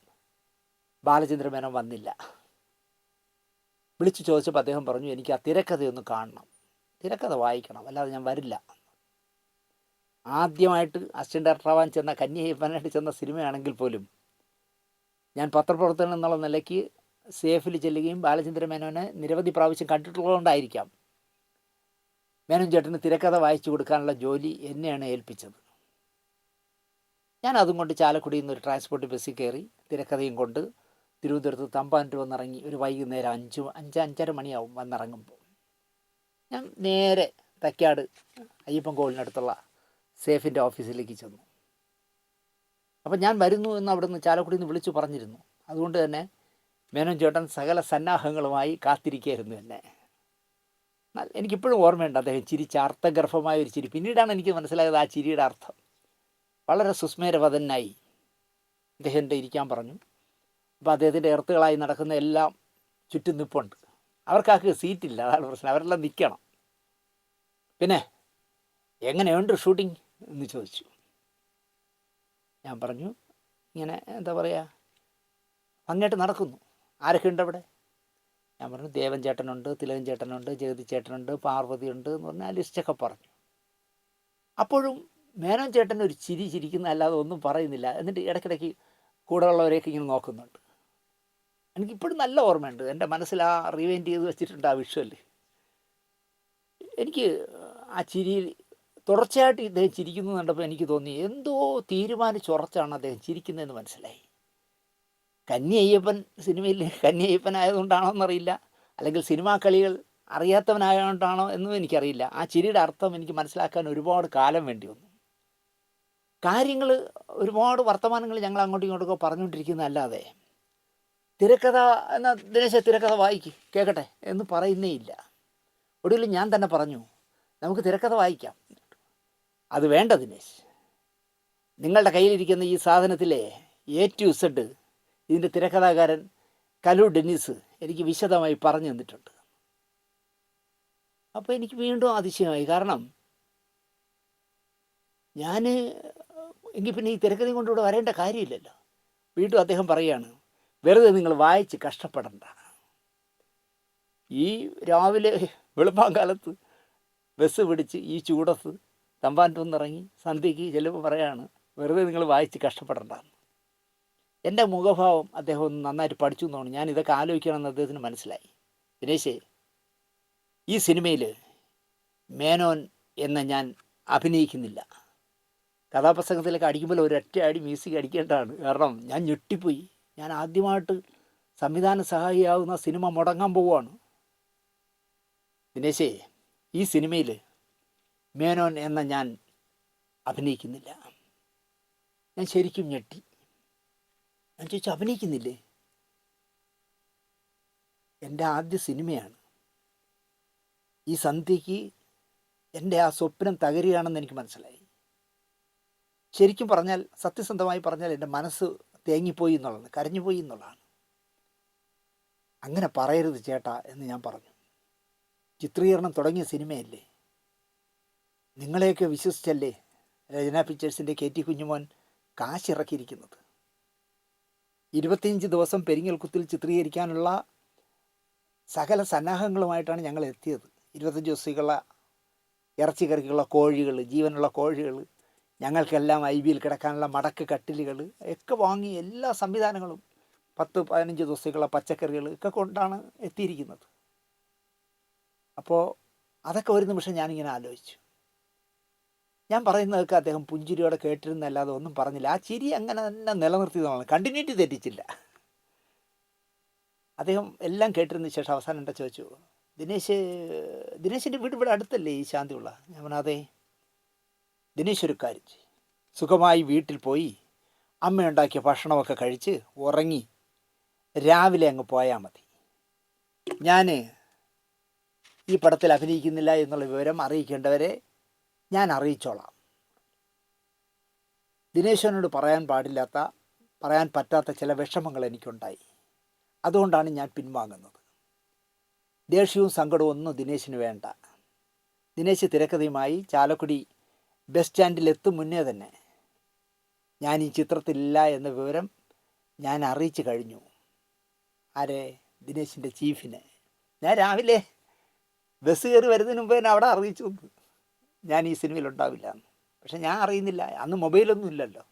ബാലചന്ദ്രമേനോൻ വന്നില്ല. വിളിച്ചു ചോദിച്ചപ്പോൾ അദ്ദേഹം പറഞ്ഞു, എനിക്ക് ആ തിരക്കഥയൊന്ന് കാണണം, തിരക്കഥ വായിക്കണം, അല്ലാതെ ഞാൻ വരില്ല. ആദ്യമായിട്ട് അസിസ്റ്റൻ്റ് ഡയറക്ടറാവാൻ ചെന്ന, കന്യയ്യപ്പനായിട്ട് ചെന്ന സിനിമയാണെങ്കിൽ പോലും ഞാൻ പത്രപ്രവർത്തകൻ എന്നുള്ള നിലയ്ക്ക് സേഫിൽ ചെല്ലുകയും ബാലചന്ദ്രമേനോനെ നിരവധി പ്രാവശ്യം കണ്ടിട്ടുള്ളതുകൊണ്ടായിരിക്കാം മേനോൻ ചേട്ടന് തിരക്കഥ വായിച്ചു കൊടുക്കാനുള്ള ജോലി എന്നെയാണ് ഏൽപ്പിച്ചത്. ഞാൻ അതും കൊണ്ട് ചാലക്കുടിയിൽ നിന്ന് ഒരു ട്രാൻസ്പോർട്ട് ബസ്സിൽ കയറി തിരക്കഥയും കൊണ്ട് തിരുവനന്തപുരത്ത് തമ്പാനൂർ വന്നിറങ്ങി. ഒരു വൈകുന്നേരം 5-5:30 മണിയാവും വന്നിറങ്ങുമ്പോൾ. ഞാൻ നേരെ തൈക്കാട് അയ്യപ്പൻ കോവിലിനടുത്തുള്ള സേഫിൻ്റെ ഓഫീസിലേക്ക് ചെന്നു. അപ്പം ഞാൻ വരുന്നു എന്ന് അവിടെ നിന്ന് ചാലക്കുടിയിൽ നിന്ന് വിളിച്ചു പറഞ്ഞിരുന്നു. അതുകൊണ്ട് തന്നെ മേനോൻ ചേട്ടൻ സകല സന്നാഹങ്ങളുമായി കാത്തിരിക്കുകയായിരുന്നു എന്നെ. എനിക്കിപ്പോഴും ഓർമ്മയുണ്ട് അദ്ദേഹം ചിരിച്ച അർത്ഥഗർഭമായ ഒരു ചിരി. പിന്നീടാണ് എനിക്ക് മനസ്സിലായത് ആ ചിരിയുടെ അർത്ഥം. വളരെ സുസ്മേരവദനായി അദ്ദേഹത്തിൻ്റെ ഇരിക്കാൻ പറഞ്ഞു. അപ്പോൾ അദ്ദേഹത്തിൻ്റെ എർത്തുകളായി നടക്കുന്ന എല്ലാം ചുറ്റും നിൽപ്പുണ്ട്. അവർക്കാർക്ക് സീറ്റില്ല, അതാണ് പ്രശ്നം. അവരെല്ലാം നിൽക്കണം. പിന്നെ എങ്ങനെയുണ്ട് ഷൂട്ടിംഗ് എന്ന് ചോദിച്ചു. ഞാൻ പറഞ്ഞു, ഇങ്ങനെ എന്താ പറയുക, അങ്ങോട്ട് നടക്കുന്നു. ആരൊക്കെ ഉണ്ട് അവിടെ? ഞാൻ പറഞ്ഞു, ദേവൻ ചേട്ടനുണ്ട്, തിലകൻ ചേട്ടനുണ്ട്, ജഗതി ചേട്ടനുണ്ട്, പാർവതിയുണ്ട് എന്ന് പറഞ്ഞാൽ ആ ലിസ്റ്റൊക്കെ പറഞ്ഞു. അപ്പോഴും മേനോൻ ചേട്ടൻ ഒരു ചിരിക്കുന്ന അല്ലാതെ ഒന്നും പറയുന്നില്ല. എന്നിട്ട് ഇടയ്ക്കിടയ്ക്ക് കൂടെ ഉള്ളവരെയൊക്കെ ഇങ്ങനെ നോക്കുന്നുണ്ട്. എനിക്കിപ്പോഴും നല്ല ഓർമ്മയുണ്ട്. എൻ്റെ മനസ്സിൽ ആ റിവൈൻഡ് ചെയ്ത് വെച്ചിട്ടുണ്ട് ആ വിഷ്വൽ. എനിക്ക് ആ ചിരിയിൽ തുടർച്ചയായിട്ട് ഇദ്ദേഹം ചിരിക്കുന്നത് കണ്ടപ്പോൾ എനിക്ക് തോന്നി, എന്തോ തീരുമാനിച്ചുറച്ചാണ് അദ്ദേഹം ചിരിക്കുന്നതെന്ന് മനസ്സിലായി. കന്യയ്യപ്പൻ സിനിമയിൽ കന്യയ്യപ്പനായതുകൊണ്ടാണോ എന്നറിയില്ല, അല്ലെങ്കിൽ സിനിമാ കളികൾ അറിയാത്തവനായതുകൊണ്ടാണോ എന്നും എനിക്കറിയില്ല. ആ ചിരിയുടെ അർത്ഥം എനിക്ക് മനസ്സിലാക്കാൻ ഒരുപാട് കാലം വേണ്ടി വന്നു. കാര്യങ്ങൾ ഒരുപാട് വർത്തമാനങ്ങൾ ഞങ്ങൾ അങ്ങോട്ടും ഇങ്ങോട്ടൊക്കെ പറഞ്ഞുകൊണ്ടിരിക്കുന്നതല്ലാതെ തിരക്കഥ എന്നാൽ ദിനേശ തിരക്കഥ വായിക്ക് കേൾക്കട്ടെ എന്ന് പറയുന്നേ ഇല്ല. ഒടുവിൽ ഞാൻ തന്നെ പറഞ്ഞു, നമുക്ക് തിരക്കഥ വായിക്കാം. അത് വേണ്ട ദിനേശ്, നിങ്ങളുടെ കയ്യിലിരിക്കുന്ന ഈ സാധനത്തിലെ A to Z ഇതിൻ്റെ തിരക്കഥാകാരൻ കലു ഡെന്നിസ് എനിക്ക് വിശദമായി പറഞ്ഞു തന്നിട്ടുണ്ട്. അപ്പോൾ എനിക്ക് വീണ്ടും അതിശയമായി. കാരണം ഞാൻ എങ്കിൽ പിന്നെ ഈ തിരക്കഥയും കൊണ്ടിവിടെ വരേണ്ട കാര്യമില്ലല്ലോ. വീണ്ടും അദ്ദേഹം പറയുകയാണ്, വെറുതെ നിങ്ങൾ വായിച്ച് കഷ്ടപ്പെടണ്ട. ഈ രാവിലെ വെളുപ്പാങ്കാലത്ത് ബസ് പിടിച്ച് ഈ ചൂടത്ത് തമ്പാനത്തുനിന്നിറങ്ങി സന്ധ്യയ്ക്ക് ചെല്ലുമ്പോൾ പറയാണ്, വെറുതെ നിങ്ങൾ വായിച്ച് കഷ്ടപ്പെടണ്ട. എൻ്റെ മുഖഭാവം അദ്ദേഹം ഒന്ന് നന്നായിട്ട് പഠിച്ചു എന്ന് തോന്നുന്നു. ഞാൻ ഇതൊക്കെ ആലോചിക്കണമെന്ന് അദ്ദേഹത്തിന് മനസ്സിലായി. ദിനേശേ, ഈ സിനിമയിൽ മേനോൻ എന്ന ഞാൻ അഭിനയിക്കുന്നില്ല. കഥാപ്രസംഗത്തിലൊക്കെ അടിക്കുമ്പോൾ ഒരൊറ്റ അടി മ്യൂസിക് അടിക്കേണ്ടതാണ്. കാരണം ഞാൻ ഞെട്ടിപ്പോയി. ഞാൻ ആദ്യമായിട്ട് സംവിധാന സഹായിയാവുന്ന സിനിമ മുടങ്ങാൻ പോവുകയാണ്. ദിനേശേ, ഈ സിനിമയിൽ മേനോൻ എന്ന ഞാൻ അഭിനയിക്കുന്നില്ല. ഞാൻ ശരിക്കും ഞെട്ടി. ഞാൻ ചോദിച്ചു, അഭിനയിക്കുന്നില്ലേ? എൻ്റെ ആദ്യ സിനിമയാണ്. ഈ സന്ധ്യയ്ക്ക് എൻ്റെ ആ സ്വപ്നം തകരുകയാണെന്ന് എനിക്ക് മനസ്സിലായി. ശരിക്കും പറഞ്ഞാൽ, സത്യസന്ധമായി പറഞ്ഞാൽ എൻ്റെ മനസ്സ് തേങ്ങിപ്പോയി എന്നുള്ളത്, കരഞ്ഞുപോയി എന്നുള്ളതാണ്. അങ്ങനെ പറയരുത് ചേട്ടാ എന്ന് ഞാൻ പറഞ്ഞു. ചിത്രീകരണം തുടങ്ങിയ സിനിമയല്ലേ, നിങ്ങളെയൊക്കെ വിശ്വസിച്ചല്ലേ രചന പിക്ചേഴ്സിൻ്റെ KT കുഞ്ഞുമോൻ കാശിറക്കിയിരിക്കുന്നത്. 25 ദിവസം പെരിങ്ങൽകുത്തിൽ ചിത്രീകരിക്കാനുള്ള സകല സന്നാഹങ്ങളുമായിട്ടാണ് ഞങ്ങൾ എത്തിയത്. 25 ദിവസത്തേക്കുള്ള ഇറച്ചിക്കറിക്കുള്ള കോഴികൾ, ജീവനുള്ള കോഴികൾ, ഞങ്ങൾക്കെല്ലാം IBയിൽ കിടക്കാനുള്ള മടക്ക് കട്ടിലുകൾ ഒക്കെ വാങ്ങി എല്ലാ സംവിധാനങ്ങളും 10-15 ദിവസത്തേക്കുള്ള പച്ചക്കറികൾ ഒക്കെ കൊണ്ടാണ് എത്തിയിരിക്കുന്നത്. അപ്പോൾ അതൊക്കെ ഒരു നിമിഷം ഞാനിങ്ങനെ ആലോചിച്ചു. ഞാൻ പറയുന്നതൊക്കെ അദ്ദേഹം പുഞ്ചിരിയോടെ കേട്ടിരുന്നല്ലാതെ ഒന്നും പറഞ്ഞില്ല. ആ ചിരി അങ്ങനെ തന്നെ നിലനിർത്തിയതാണ്, കണ്ടിന്യൂറ്റി തെറ്റിച്ചില്ല. അദ്ദേഹം എല്ലാം കേട്ടിരുന്ന ശേഷം അവസാനം എന്താ ചോദിച്ചു, ദിനേശിൻ്റെ വീട് ഇവിടെ അടുത്തല്ലേ ഈ ശാന്തിയുള്ള? ഞാൻ പറഞ്ഞു, അതെ. ദിനേശ് ഒരു കാര്യം ചെയ്യും, സുഖമായി വീട്ടിൽ പോയി അമ്മയുണ്ടാക്കിയ ഭക്ഷണമൊക്കെ കഴിച്ച് ഉറങ്ങി രാവിലെ അങ്ങ് പോയാൽ മതി. ഞാൻ ഈ പടത്തിൽ അഭിനയിക്കുന്നില്ല എന്നുള്ള വിവരം അറിയിക്കേണ്ടവരെ ഞാൻ അറിയിച്ചോളാം. ദിനേശനോട് പറയാൻ പറ്റാത്ത ചില വിഷമങ്ങൾ എനിക്കുണ്ടായി. അതുകൊണ്ടാണ് ഞാൻ പിൻവാങ്ങുന്നത്. ദേഷ്യവും സങ്കടവും ഒന്നും ദിനേശിന് വേണ്ട. ദിനേശ് തിരക്കഥയുമായി ചാലക്കുടി ബസ് സ്റ്റാൻഡിലെത്തും മുന്നേ തന്നെ ഞാൻ ഈ ചിത്രത്തിലില്ല എന്ന വിവരം ഞാൻ അറിയിച്ചു കഴിഞ്ഞു. ആരെ? ദിനേശിൻ്റെ ചീഫിനെ. ഞാൻ രാവിലെ ബസ് കയറി വരുന്നതിന് മുമ്പ് തന്നെ അവിടെ അറിയിച്ചു ഞാൻ ഈ സിനിമയിലുണ്ടാവില്ല എന്ന്. പക്ഷെ ഞാൻ അറിയുന്നില്ല, അന്ന് മൊബൈലൊന്നും ഇല്ലല്ലോ.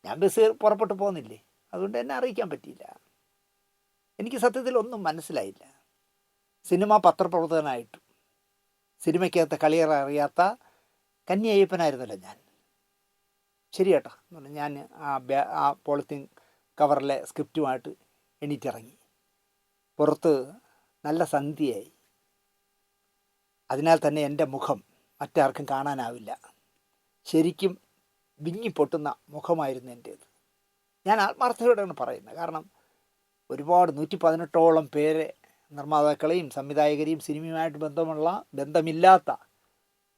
ഞാൻ ബസ് പുറപ്പെട്ട് പോകുന്നില്ലേ, അതുകൊണ്ട് എന്നെ അറിയിക്കാൻ പറ്റിയില്ല. എനിക്ക് സത്യത്തിൽ ഒന്നും മനസ്സിലായില്ല. സിനിമ പത്രപ്രവർത്തകനായിട്ടും സിനിമയ്ക്കകത്ത് കളിയേറെ അറിയാത്ത കന്നി അയ്യപ്പനായിരുന്നല്ലോ ഞാൻ. ശരി കേട്ടോ എന്ന് പറഞ്ഞാൽ ഞാൻ ആ പോളിത്തീൻ കവറിലെ സ്ക്രിപ്റ്റുമായിട്ട് എണീറ്റിറങ്ങി. പുറത്ത് നല്ല സന്ധ്യയായി. അതിനാൽ തന്നെ എൻ്റെ മുഖം മറ്റാർക്കും കാണാനാവില്ല. ശരിക്കും വിങ്ങിപ്പൊട്ടുന്ന മുഖമായിരുന്നു എൻ്റേത്. ഞാൻ ആത്മാർത്ഥതയോടെയാണ് പറയുന്നത്. കാരണം ഒരുപാട് 118ഓളം പേരെ, നിർമ്മാതാക്കളെയും സംവിധായകരെയും സിനിമയുമായിട്ട് ബന്ധമില്ലാത്ത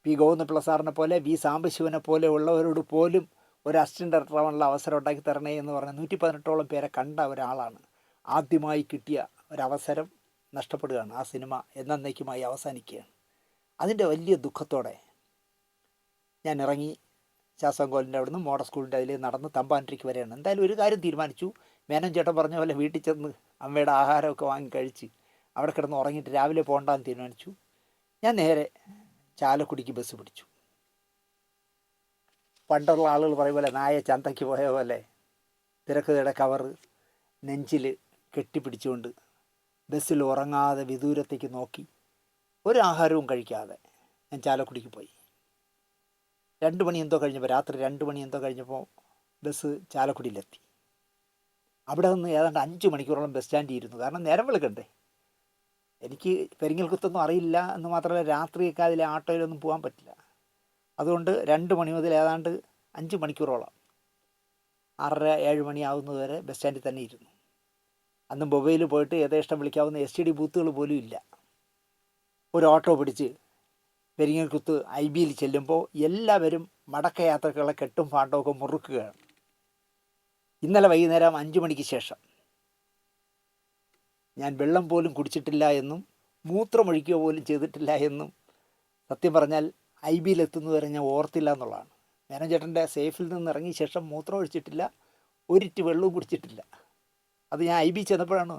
പി ഗോവിന്ദപിള്ള സാറിനെ പോലെ, വി സാംബശിവനെ പോലെ ഉള്ളവരോട് പോലും ഒരു അസിസ്റ്റൻ്റ് ഡയറക്ടറാവാനുള്ള അവസരം ഉണ്ടാക്കി തരണേ എന്ന് പറഞ്ഞ 118ഓളം പേരെ കണ്ട ഒരാളാണ്. ആദ്യമായി കിട്ടിയ ഒരവസരം നഷ്ടപ്പെടുകയാണ്. ആ സിനിമ എന്നേക്കുമായി അവസാനിക്കുകയാണ്. അതിൻ്റെ വലിയ ദുഃഖത്തോടെ ഞാൻ ഇറങ്ങി ശാസ്താംകോലിൻ്റെ അവിടെ നിന്ന് മോഡൽ സ്കൂളിൻ്റെ അതിൽ നടന്ന് തമ്പാനൂരിക്ക് വരെയാണ്. എന്തായാലും ഒരു കാര്യം തീരുമാനിച്ചു. മേനോൻ ചേട്ടൻ പറഞ്ഞ പോലെ വീട്ടിൽ ചെന്ന് അമ്മയുടെ ആഹാരമൊക്കെ വാങ്ങി കഴിച്ച് അവിടെ കിടന്ന് ഉറങ്ങിയിട്ട് രാവിലെ പോകണ്ടെന്ന് തീരുമാനിച്ചു. ഞാൻ നേരെ ചാലക്കുടിക്ക് ബസ് പിടിച്ചു. പണ്ടുള്ള ആളുകൾ പറയും പോലെ നായ ചന്തയ്ക്ക് പോയ പോലെ തിരക്കഥയുടെ കവറ് നെഞ്ചിൽ കെട്ടിപ്പിടിച്ചുകൊണ്ട് ബസ്സിൽ ഉറങ്ങാതെ വിദൂരത്തേക്ക് നോക്കി ഒരു ആഹാരവും കഴിക്കാതെ ഞാൻ ചാലക്കുടിക്ക് പോയി. 2 മണി എന്തോ കഴിഞ്ഞപ്പോൾ, രാത്രി 2 മണി എന്തോ കഴിഞ്ഞപ്പോൾ ബസ് ചാലക്കുടിയിലെത്തി. അവിടെ നിന്ന് ഏതാണ്ട് 5 മണിക്കൂറോളം ബസ് സ്റ്റാൻഡിൽ ഇരുന്നു. കാരണം നേരം വെളുക്കണ്ടേ. എനിക്ക് പെരിങ്ങൽകുത്തൊന്നും അറിയില്ല എന്ന് മാത്രമല്ല, രാത്രിയൊക്കെ അതിലെ ആട്ടോയിലൊന്നും പോകാൻ പറ്റില്ല. അതുകൊണ്ട് 2 മണി മുതൽ ഏതാണ്ട് 5 മണിക്കൂറോളം 6:30-7 മണിയാവുന്നത് വരെ ബസ് സ്റ്റാൻഡിൽ തന്നെ ഇരുന്നു. അന്ന് മൊബൈൽ പോയിട്ട് യഥേഷ്ടം വിളിക്കാവുന്ന STD ബൂത്തുകൾ പോലും ഇല്ല. ഒരു ഓട്ടോ പിടിച്ച് പെരിങ്ങൽകുത്ത് IBയിൽ ചെല്ലുമ്പോൾ എല്ലാവരും മടക്കയാത്രക്കുള്ള കെട്ടും പാണ്ടമൊക്കെ മുറുക്കുകയാണ്. ഇന്നലെ വൈകുന്നേരം 5 മണിക്ക് ശേഷം ഞാൻ വെള്ളം പോലും കുടിച്ചിട്ടില്ല എന്നും മൂത്രമൊഴിക്കുക പോലും ചെയ്തിട്ടില്ല എന്നും സത്യം പറഞ്ഞാൽ IBയിലെത്തുന്നതുവരെ ഞാൻ ഓർത്തില്ല എന്നുള്ളതാണ്. മേനോൻ ചേട്ടൻ്റെ സേഫിൽ നിന്ന് ഇറങ്ങിയ ശേഷം മൂത്രം ഒഴിച്ചിട്ടില്ല, ഒരിറ്റ് വെള്ളവും കുടിച്ചിട്ടില്ല. അത് ഞാൻ IB ചെന്നപ്പോഴാണ്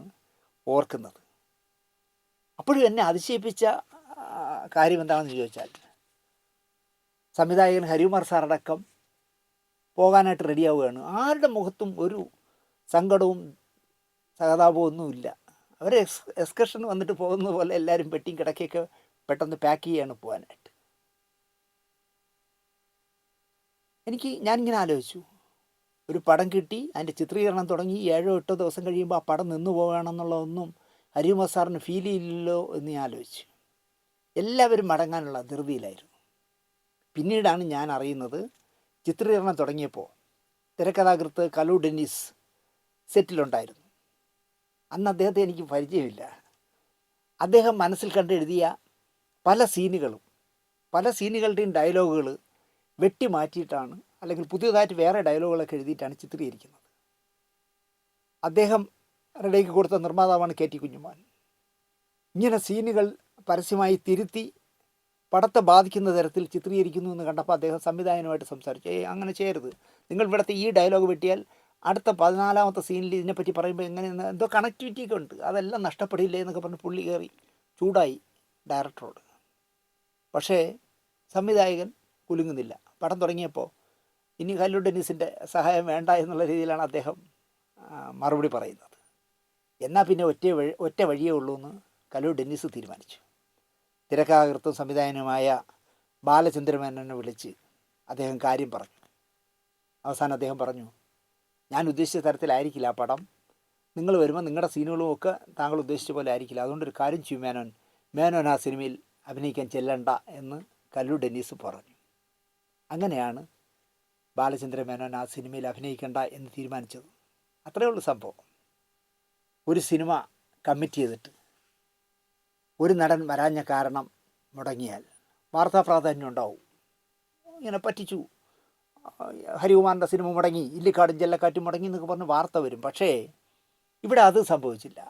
ഓർക്കുന്നത്. അപ്പോഴും എന്നെ അതിശയിപ്പിച്ച കാര്യം എന്താണെന്ന് ചോദിച്ചാൽ, സംവിധായകൻ ഹരികുമാർ സാറടക്കം പോകാനായിട്ട് റെഡിയാവുകയാണ്. ആരുടെ മുഖത്തും ഒരു സങ്കടവും സഹതാപവും ഒന്നുമില്ല. അവർ എക്സ്കർഷന് വന്നിട്ട് പോകുന്നത് പോലെ എല്ലാവരും പെട്ടിയും കിടക്കയൊക്കെ പെട്ടെന്ന് പാക്ക് ചെയ്യാണ് പോകാനായിട്ട്. ഞാനിങ്ങനെ ആലോചിച്ചു, ഒരു പടം കിട്ടി, അതിൻ്റെ ചിത്രീകരണം തുടങ്ങി 7-8 ദിവസം കഴിയുമ്പോൾ ആ പടം നിന്നു പോവുകയാണെന്നുള്ളതൊന്നും ഹരികുമാർ സാറിന് ഫീൽ ചെയ്യില്ലല്ലോ എന്ന് ഞാൻ ആലോചിച്ചു. എല്ലാവരും മടങ്ങാനുള്ള ധൃതിയിലായിരുന്നു. പിന്നീടാണ് ഞാൻ അറിയുന്നത്, ചിത്രീകരണം തുടങ്ങിയപ്പോൾ തിരക്കഥാകൃത്ത് കലു ഡെന്നിസ് സെറ്റിലുണ്ടായിരുന്നു. അന്ന് അദ്ദേഹത്തെ എനിക്ക് പരിചയമില്ല. അദ്ദേഹം മനസ്സിൽ കണ്ടെഴുതിയ പല സീനുകളുടെയും ഡയലോഗുകൾ വെട്ടി മാറ്റിയിട്ടാണ്, അല്ലെങ്കിൽ പുതിയതായിട്ട് വേറെ ഡയലോഗുകളൊക്കെ എഴുതിയിട്ടാണ് ചിത്രീകരിക്കുന്നത്. അദ്ദേഹം റെഡിയാക്കി കൊടുത്ത നിർമ്മാതാവാണ് KT കുഞ്ഞുമോൻ. ഇങ്ങനെ സീനുകൾ പരസ്യമായി തിരുത്തി പടത്തെ ബാധിക്കുന്ന തരത്തിൽ ചിത്രീകരിക്കുന്നു എന്ന് കണ്ടപ്പോൾ അദ്ദേഹം സംവിധായകനുമായിട്ട് സംസാരിച്ചു. അങ്ങനെ ചെയ്യരുത്, നിങ്ങൾ ഇവിടുത്തെ ഈ ഡയലോഗ് വെട്ടിയാൽ അടുത്ത 14ാമത്തെ സീനിൽ ഇതിനെപ്പറ്റി പറയുമ്പോൾ എങ്ങനെ എന്തോ കണക്ടിവിറ്റിയൊക്കെ ഉണ്ട്, അതെല്ലാം നഷ്ടപ്പെടില്ലേ എന്നൊക്കെ പറഞ്ഞ് പുള്ളി കയറി ചൂടായി ഡയറക്ടറോട്. പക്ഷേ സംവിധായകൻ കുലുങ്ങുന്നില്ല. പടം തുടങ്ങിയപ്പോൾ ഇനി കല്ലു ഡെന്നിസിൻ്റെ സഹായം വേണ്ട എന്നുള്ള രീതിയിലാണ് അദ്ദേഹം മറുപടി പറയുന്നത്. എന്നാൽ പിന്നെ ഒറ്റ വഴിയേ ഉള്ളൂ എന്ന് കല്ലു ഡെന്നിസ് തീരുമാനിച്ചു. തിരക്കഥാകൃത്തും സംവിധായകനുമായ ബാലചന്ദ്രമേനോനെ വിളിച്ച് അദ്ദേഹം കാര്യം പറഞ്ഞു. അവസാനം അദ്ദേഹം പറഞ്ഞു, ഞാൻ ഉദ്ദേശിച്ച തരത്തിലായിരിക്കില്ല ആ പടം, നിങ്ങൾ വരുമ്പോൾ നിങ്ങളുടെ സീനുകളും ഒക്കെ താങ്കൾ ഉദ്ദേശിച്ച പോലെ ആയിരിക്കില്ല, അതുകൊണ്ടൊരു കാര്യം ചെയ്യും മേനോൻ ആ സിനിമയിൽ അഭിനയിക്കാൻ ചെല്ലണ്ട എന്ന് കല്ലു ഡെന്നിസ് പറഞ്ഞു. അങ്ങനെയാണ് ബാലചന്ദ്രമേനോൻ ആ സിനിമയിൽ അഭിനയിക്കേണ്ട എന്ന് തീരുമാനിച്ചത്. അത്രയേ ഉള്ളൂ സംഭവം. ഒരു സിനിമ കമ്മിറ്റ് ചെയ്തിട്ട് ഒരു നടൻ വരാഞ്ഞ കാരണം മുടങ്ങിയാൽ വാർത്താ പ്രാധാന്യം ഉണ്ടാവും. ഇങ്ങനെ പറ്റിച്ചു, ഹരികുമാറിൻ്റെ സിനിമ മുടങ്ങി, ഇല്ലിക്കാടും ജല്ലക്കാറ്റും മുടങ്ങി എന്നൊക്കെ പറഞ്ഞ് വാർത്ത വരും. പക്ഷേ ഇവിടെ അത് സംഭവിച്ചില്ല.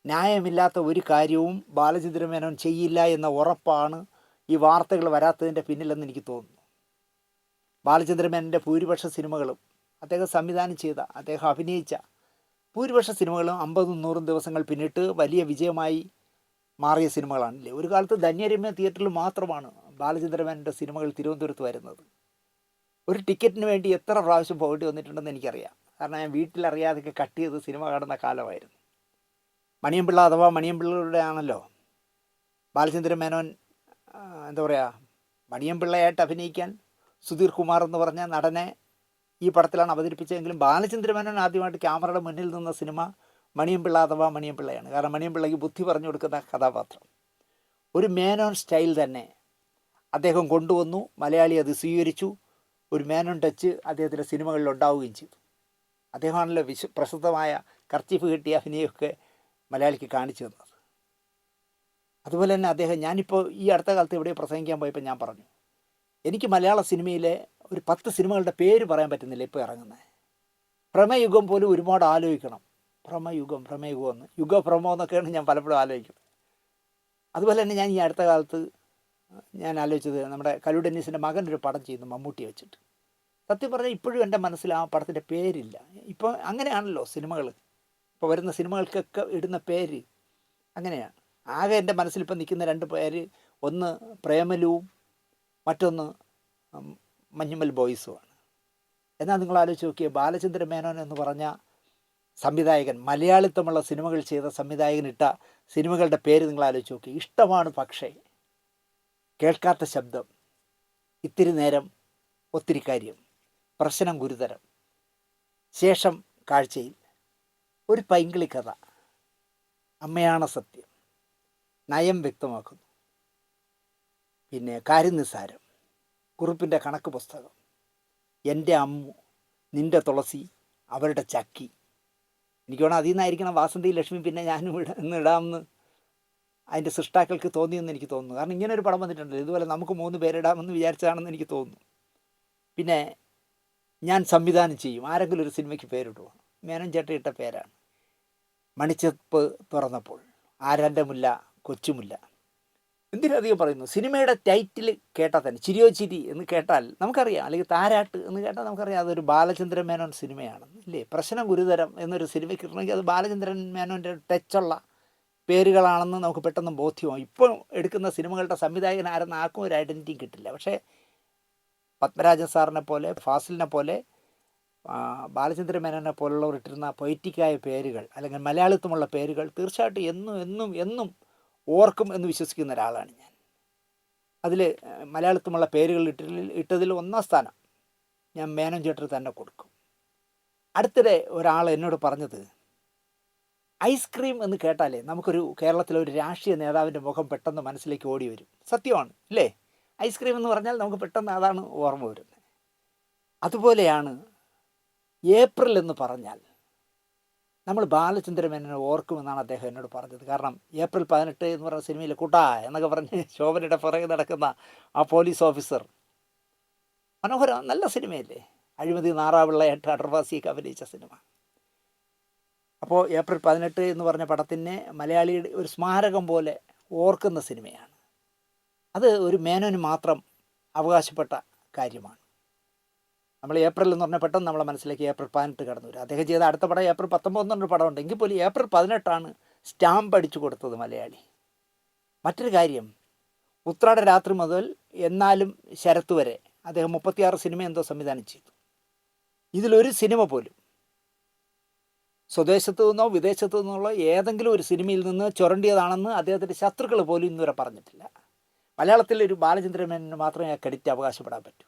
ന്യായമില്ലാത്ത ഒരു കാര്യവും ബാലചന്ദ്രമേനോൻ ചെയ്യില്ല എന്ന ഉറപ്പാണ് ഈ വാർത്തകൾ വരാത്തതിൻ്റെ പിന്നിലെന്ന് എനിക്ക് തോന്നുന്നു. ബാലചന്ദ്രമേനോൻ്റെ ഭൂരിപക്ഷ സിനിമകളും അദ്ദേഹം സംവിധാനം ചെയ്ത, അദ്ദേഹം അഭിനയിച്ച ഭൂരിപക്ഷ സിനിമകളും 50-100 ദിവസങ്ങൾ പിന്നിട്ട് വലിയ വിജയമായി മാറിയ സിനിമകളാണല്ലേ. ഒരു കാലത്ത് ധന്യരമ്യ തിയേറ്ററിൽ മാത്രമാണ് ബാലചന്ദ്രമേനോൻ്റെ സിനിമകൾ തിരുവനന്തപുരത്ത് വരുന്നത്. ഒരു ടിക്കറ്റിന് വേണ്ടി എത്ര പ്രാവശ്യം പോകേണ്ടി വന്നിട്ടുണ്ടെന്ന് എനിക്കറിയാം. കാരണം ഞാൻ വീട്ടിലറിയാതൊക്കെ കട്ട് ചെയ്ത് സിനിമ കാണുന്ന കാലമായിരുന്നു. മണിയമ്പിള്ള അഥവാ മണിയമ്പിള്ളയുടെ ആണല്ലോ ബാലചന്ദ്രമേനോൻ എന്താ പറയുക, മണിയമ്പിള്ളയായിട്ട് അഭിനയിക്കാൻ സുധീർ കുമാർ എന്ന് പറഞ്ഞ നടനെ ഈ പടത്തിലാണ് അവതരിപ്പിച്ചതെങ്കിലും ബാലചന്ദ്രമേനോൻ ആദ്യമായിട്ട് ക്യാമറയുടെ മുന്നിൽ നിന്ന സിനിമ മണിയമ്പിള്ള അഥവാ മണിയമ്പിള്ളയാണ്. കാരണം മണിയമ്പിള്ളയ്ക്ക് ബുദ്ധി പറഞ്ഞു കൊടുക്കുന്ന കഥാപാത്രം. ഒരു മേനോൻ സ്റ്റൈൽ തന്നെ അദ്ദേഹം കൊണ്ടുവന്നു, മലയാളി അത് സ്വീകരിച്ചു. ഒരു മേനോൻ ടച്ച് അദ്ദേഹത്തിൻ്റെ സിനിമകളിൽ ഉണ്ടാവുകയും ചെയ്തു. അദ്ദേഹമാണല്ലോ പ്രസിദ്ധമായ കർച്ചീഫ് കെട്ടിയ അഭിനയമൊക്കെ മലയാളിക്ക് കാണിച്ചു തന്നത്. അതുപോലെ തന്നെ അദ്ദേഹം, ഞാനിപ്പോൾ ഈ അടുത്ത കാലത്ത് എവിടെയോ പ്രസംഗിക്കാൻ പോയപ്പോൾ ഞാൻ പറഞ്ഞു, എനിക്ക് മലയാള സിനിമയിലെ ഒരു 10 സിനിമകളുടെ പേര് പറയാൻ പറ്റുന്നില്ല ഇപ്പോൾ ഇറങ്ങുന്നത്. പ്രമയുഗം പോലും ഒരുപാട് ആലോചിക്കണം. പ്രമയുഗം എന്ന് യുഗപ്രമോ എന്നൊക്കെയാണ് ഞാൻ പലപ്പോഴും ആലോചിക്കുന്നത്. അതുപോലെ തന്നെ ഞാൻ ഈ അടുത്ത കാലത്ത് ഞാൻ ആലോചിച്ചത്, നമ്മുടെ കലു ഡെന്നിസിൻ്റെ മകനൊരു പടം ചെയ്യുന്നു മമ്മൂട്ടിയെ വെച്ചിട്ട്. സത്യം പറഞ്ഞാൽ ഇപ്പോഴും എൻ്റെ മനസ്സിൽ ആ പടത്തിൻ്റെ പേരില്ല. ഇപ്പോൾ അങ്ങനെയാണല്ലോ സിനിമകൾ, ഇപ്പോൾ വരുന്ന സിനിമകൾക്കൊക്കെ ഇടുന്ന പേര് അങ്ങനെയാണ്. ആകെ എൻ്റെ മനസ്സിലിപ്പോൾ നിൽക്കുന്ന 2 പേര്, ഒന്ന് പ്രേമലുവും മറ്റൊന്ന് മഞ്ഞുമൽ ബോയ്സുമാണ്. എന്നാൽ നിങ്ങൾ ആലോചിച്ച് നോക്കിയേ, ബാലചന്ദ്രമേനോൻ എന്ന് പറഞ്ഞ സംവിധായകൻ, മലയാളിത്തമുള്ള സിനിമകൾ ചെയ്ത സംവിധായകനിട്ട സിനിമകളുടെ പേര് നിങ്ങൾ ആലോചിച്ച് നോക്കി. ഇഷ്ടമാണ് പക്ഷേ, കേൾക്കാത്ത ശബ്ദം, ഇത്തിരി നേരം, ഒത്തിരി കാര്യം, പ്രശ്നം ഗുരുതരം, ശേഷം കാഴ്ചയിൽ, ഒരു പൈങ്കിളി കഥ, അമ്മയാണ് സത്യം, നയം വ്യക്തമാക്കുന്നു, പിന്നെ കാര്യം നിസ്സാരം, കുറിപ്പിൻ്റെ കണക്ക് പുസ്തകം, എൻ്റെ അമ്മു, നിൻ്റെ തുളസി, അവരുടെ ചക്കി. എനിക്ക് വേണം അതിൽ നിന്നായിരിക്കണം വാസന്തി ലക്ഷ്മി പിന്നെ ഞാനും ഇന്ന് ഇടാമെന്ന് അതിൻ്റെ സൃഷ്ടാക്കൾക്ക് തോന്നിയെന്ന് എനിക്ക് തോന്നുന്നു. കാരണം ഇങ്ങനെ ഒരു പടം വന്നിട്ടുണ്ടല്ലോ, ഇതുപോലെ നമുക്ക് 3 പേരിടാമെന്ന് വിചാരിച്ചതാണെന്ന് എനിക്ക് തോന്നുന്നു. പിന്നെ ഞാൻ സംവിധാനം ചെയ്യും, ആരെങ്കിലും ഒരു സിനിമയ്ക്ക് പേരിടുക. മേനോൻ ചേട്ടൻ ഇട്ട പേരാണ്. മണിച്ചെപ്പ് തുറന്നപ്പോൾ, ആരാൻ്റെ മുല്ല, കൊച്ചുമുല്ല. എന്തിനധികം പറയുന്നു, സിനിമയുടെ ടൈറ്റിൽ കേട്ടാൽ തന്നെ ചിരിയോ ചിരി എന്ന് കേട്ടാൽ നമുക്കറിയാം, അല്ലെങ്കിൽ താരാട്ട് എന്ന് കേട്ടാൽ നമുക്കറിയാം അതൊരു ബാലചന്ദ്രൻ മേനോൻ സിനിമയാണ്, ഇല്ലേ? പ്രശ്നം ഗുരുതരം എന്നൊരു സിനിമയ്ക്ക് ഇടണമെങ്കിൽ അത് ബാലചന്ദ്രൻ മേനോൻ്റെ ടച്ചുള്ള പേരുകളാണെന്ന് നമുക്ക് പെട്ടെന്ന് ബോധ്യമാവും. ഇപ്പോൾ എടുക്കുന്ന സിനിമകളുടെ സംവിധായകൻ ആരെന്ന് ആർക്കും ഒരു ഐഡൻറ്റിറ്റിയും കിട്ടില്ല. പക്ഷേ പത്മരാജൻ സാറിനെ പോലെ, ഫാസിലിനെ പോലെ, ബാലചന്ദ്രൻ മേനോനെ പോലുള്ളവർ ഇട്ടിരുന്ന പൊയറ്റിക്കായ പേരുകൾ, അല്ലെങ്കിൽ മലയാളിത്വമുള്ള പേരുകൾ തീർച്ചയായിട്ടും എന്നും എന്നും എന്നും ഓർക്കും എന്ന് വിശ്വസിക്കുന്ന ഒരാളാണ് ഞാൻ. അതിൽ മലയാളത്തിലുള്ള പേരുകൾ ഇട്ടതിൽ 1ാം സ്ഥാനം ഞാൻ മേനോൻ ചേട്ടന് തന്നെ കൊടുക്കും. അടുത്തിടെ ഒരാൾ എന്നോട് പറഞ്ഞത്, ഐസ്ക്രീം എന്ന് കേട്ടാലേ നമുക്കൊരു കേരളത്തിലെ ഒരു രാഷ്ട്രീയ നേതാവിൻ്റെ മുഖം പെട്ടെന്ന് മനസ്സിലേക്ക് ഓടി വരും. സത്യമാണ്, ഇല്ലേ? ഐസ്ക്രീം എന്ന് പറഞ്ഞാൽ നമുക്ക് പെട്ടെന്ന് അതാണ് ഓർമ്മ വരുന്നത്. അതുപോലെയാണ് ഏപ്രിൽ എന്ന് പറഞ്ഞാൽ നമ്മൾ ബാലചന്ദ്രൻ മേനോനെ ഓർക്കുമെന്നാണ് അദ്ദേഹം എന്നോട് പറഞ്ഞത്. കാരണം ഏപ്രിൽ 18 എന്ന് പറയുന്ന സിനിമയിൽ കുട്ടാ എന്നൊക്കെ പറഞ്ഞ് ശോഭനയുടെ പുറകെ നടക്കുന്ന ആ പോലീസ് ഓഫീസർ, മനോഹരം, നല്ല സിനിമയല്ലേ? അഴിമതി നാറാവിള്ളയായിട്ട് അടർവാസിയൊക്കെ അഭിനയിച്ച സിനിമ. അപ്പോൾ ഏപ്രിൽ 18 എന്ന് പറഞ്ഞ പടത്തിനെ മലയാളിയുടെ ഒരു സ്മാരകം പോലെ ഓർക്കുന്ന സിനിമയാണ്. അത് ഒരു മേനോന് മാത്രം അവകാശപ്പെട്ട കാര്യമാണ്. നമ്മൾ ഏപ്രിൽ എന്ന് പറഞ്ഞാൽ പെട്ടെന്ന് നമ്മളെ മനസ്സിലേക്ക് ഏപ്രിൽ 18 കടന്നു വരും. അദ്ദേഹം ചെയ്ത അടുത്ത പടം ഏപ്രിൽ 19 എന്നൊരു പടം ഉണ്ട്. എങ്കിൽ പോലും ഏപ്രിൽ 18 സ്റ്റാമ്പ് അടിച്ചു കൊടുത്തത് മലയാളി. മറ്റൊരു കാര്യം, ഉത്രാട രാത്രി മുതൽ എന്നാലും ശരത്ത് വരെ അദ്ദേഹം 36 സിനിമ എന്തോ സംവിധാനം ചെയ്തു. ഇതിലൊരു സിനിമ പോലും സ്വദേശത്തു നിന്നോ വിദേശത്തു നിന്നുള്ള ഏതെങ്കിലും ഒരു സിനിമയിൽ നിന്ന് ചുരണ്ടിയതാണെന്ന് അദ്ദേഹത്തിൻ്റെ ശത്രുക്കൾ പോലും ഇന്നുവരെ പറഞ്ഞിട്ടില്ല. മലയാളത്തിലൊരു ബാലചന്ദ്രൻ മേനോന് മാത്രമേ ആ ക്രെഡിറ്റ് അവകാശപ്പെടാൻ പറ്റൂ.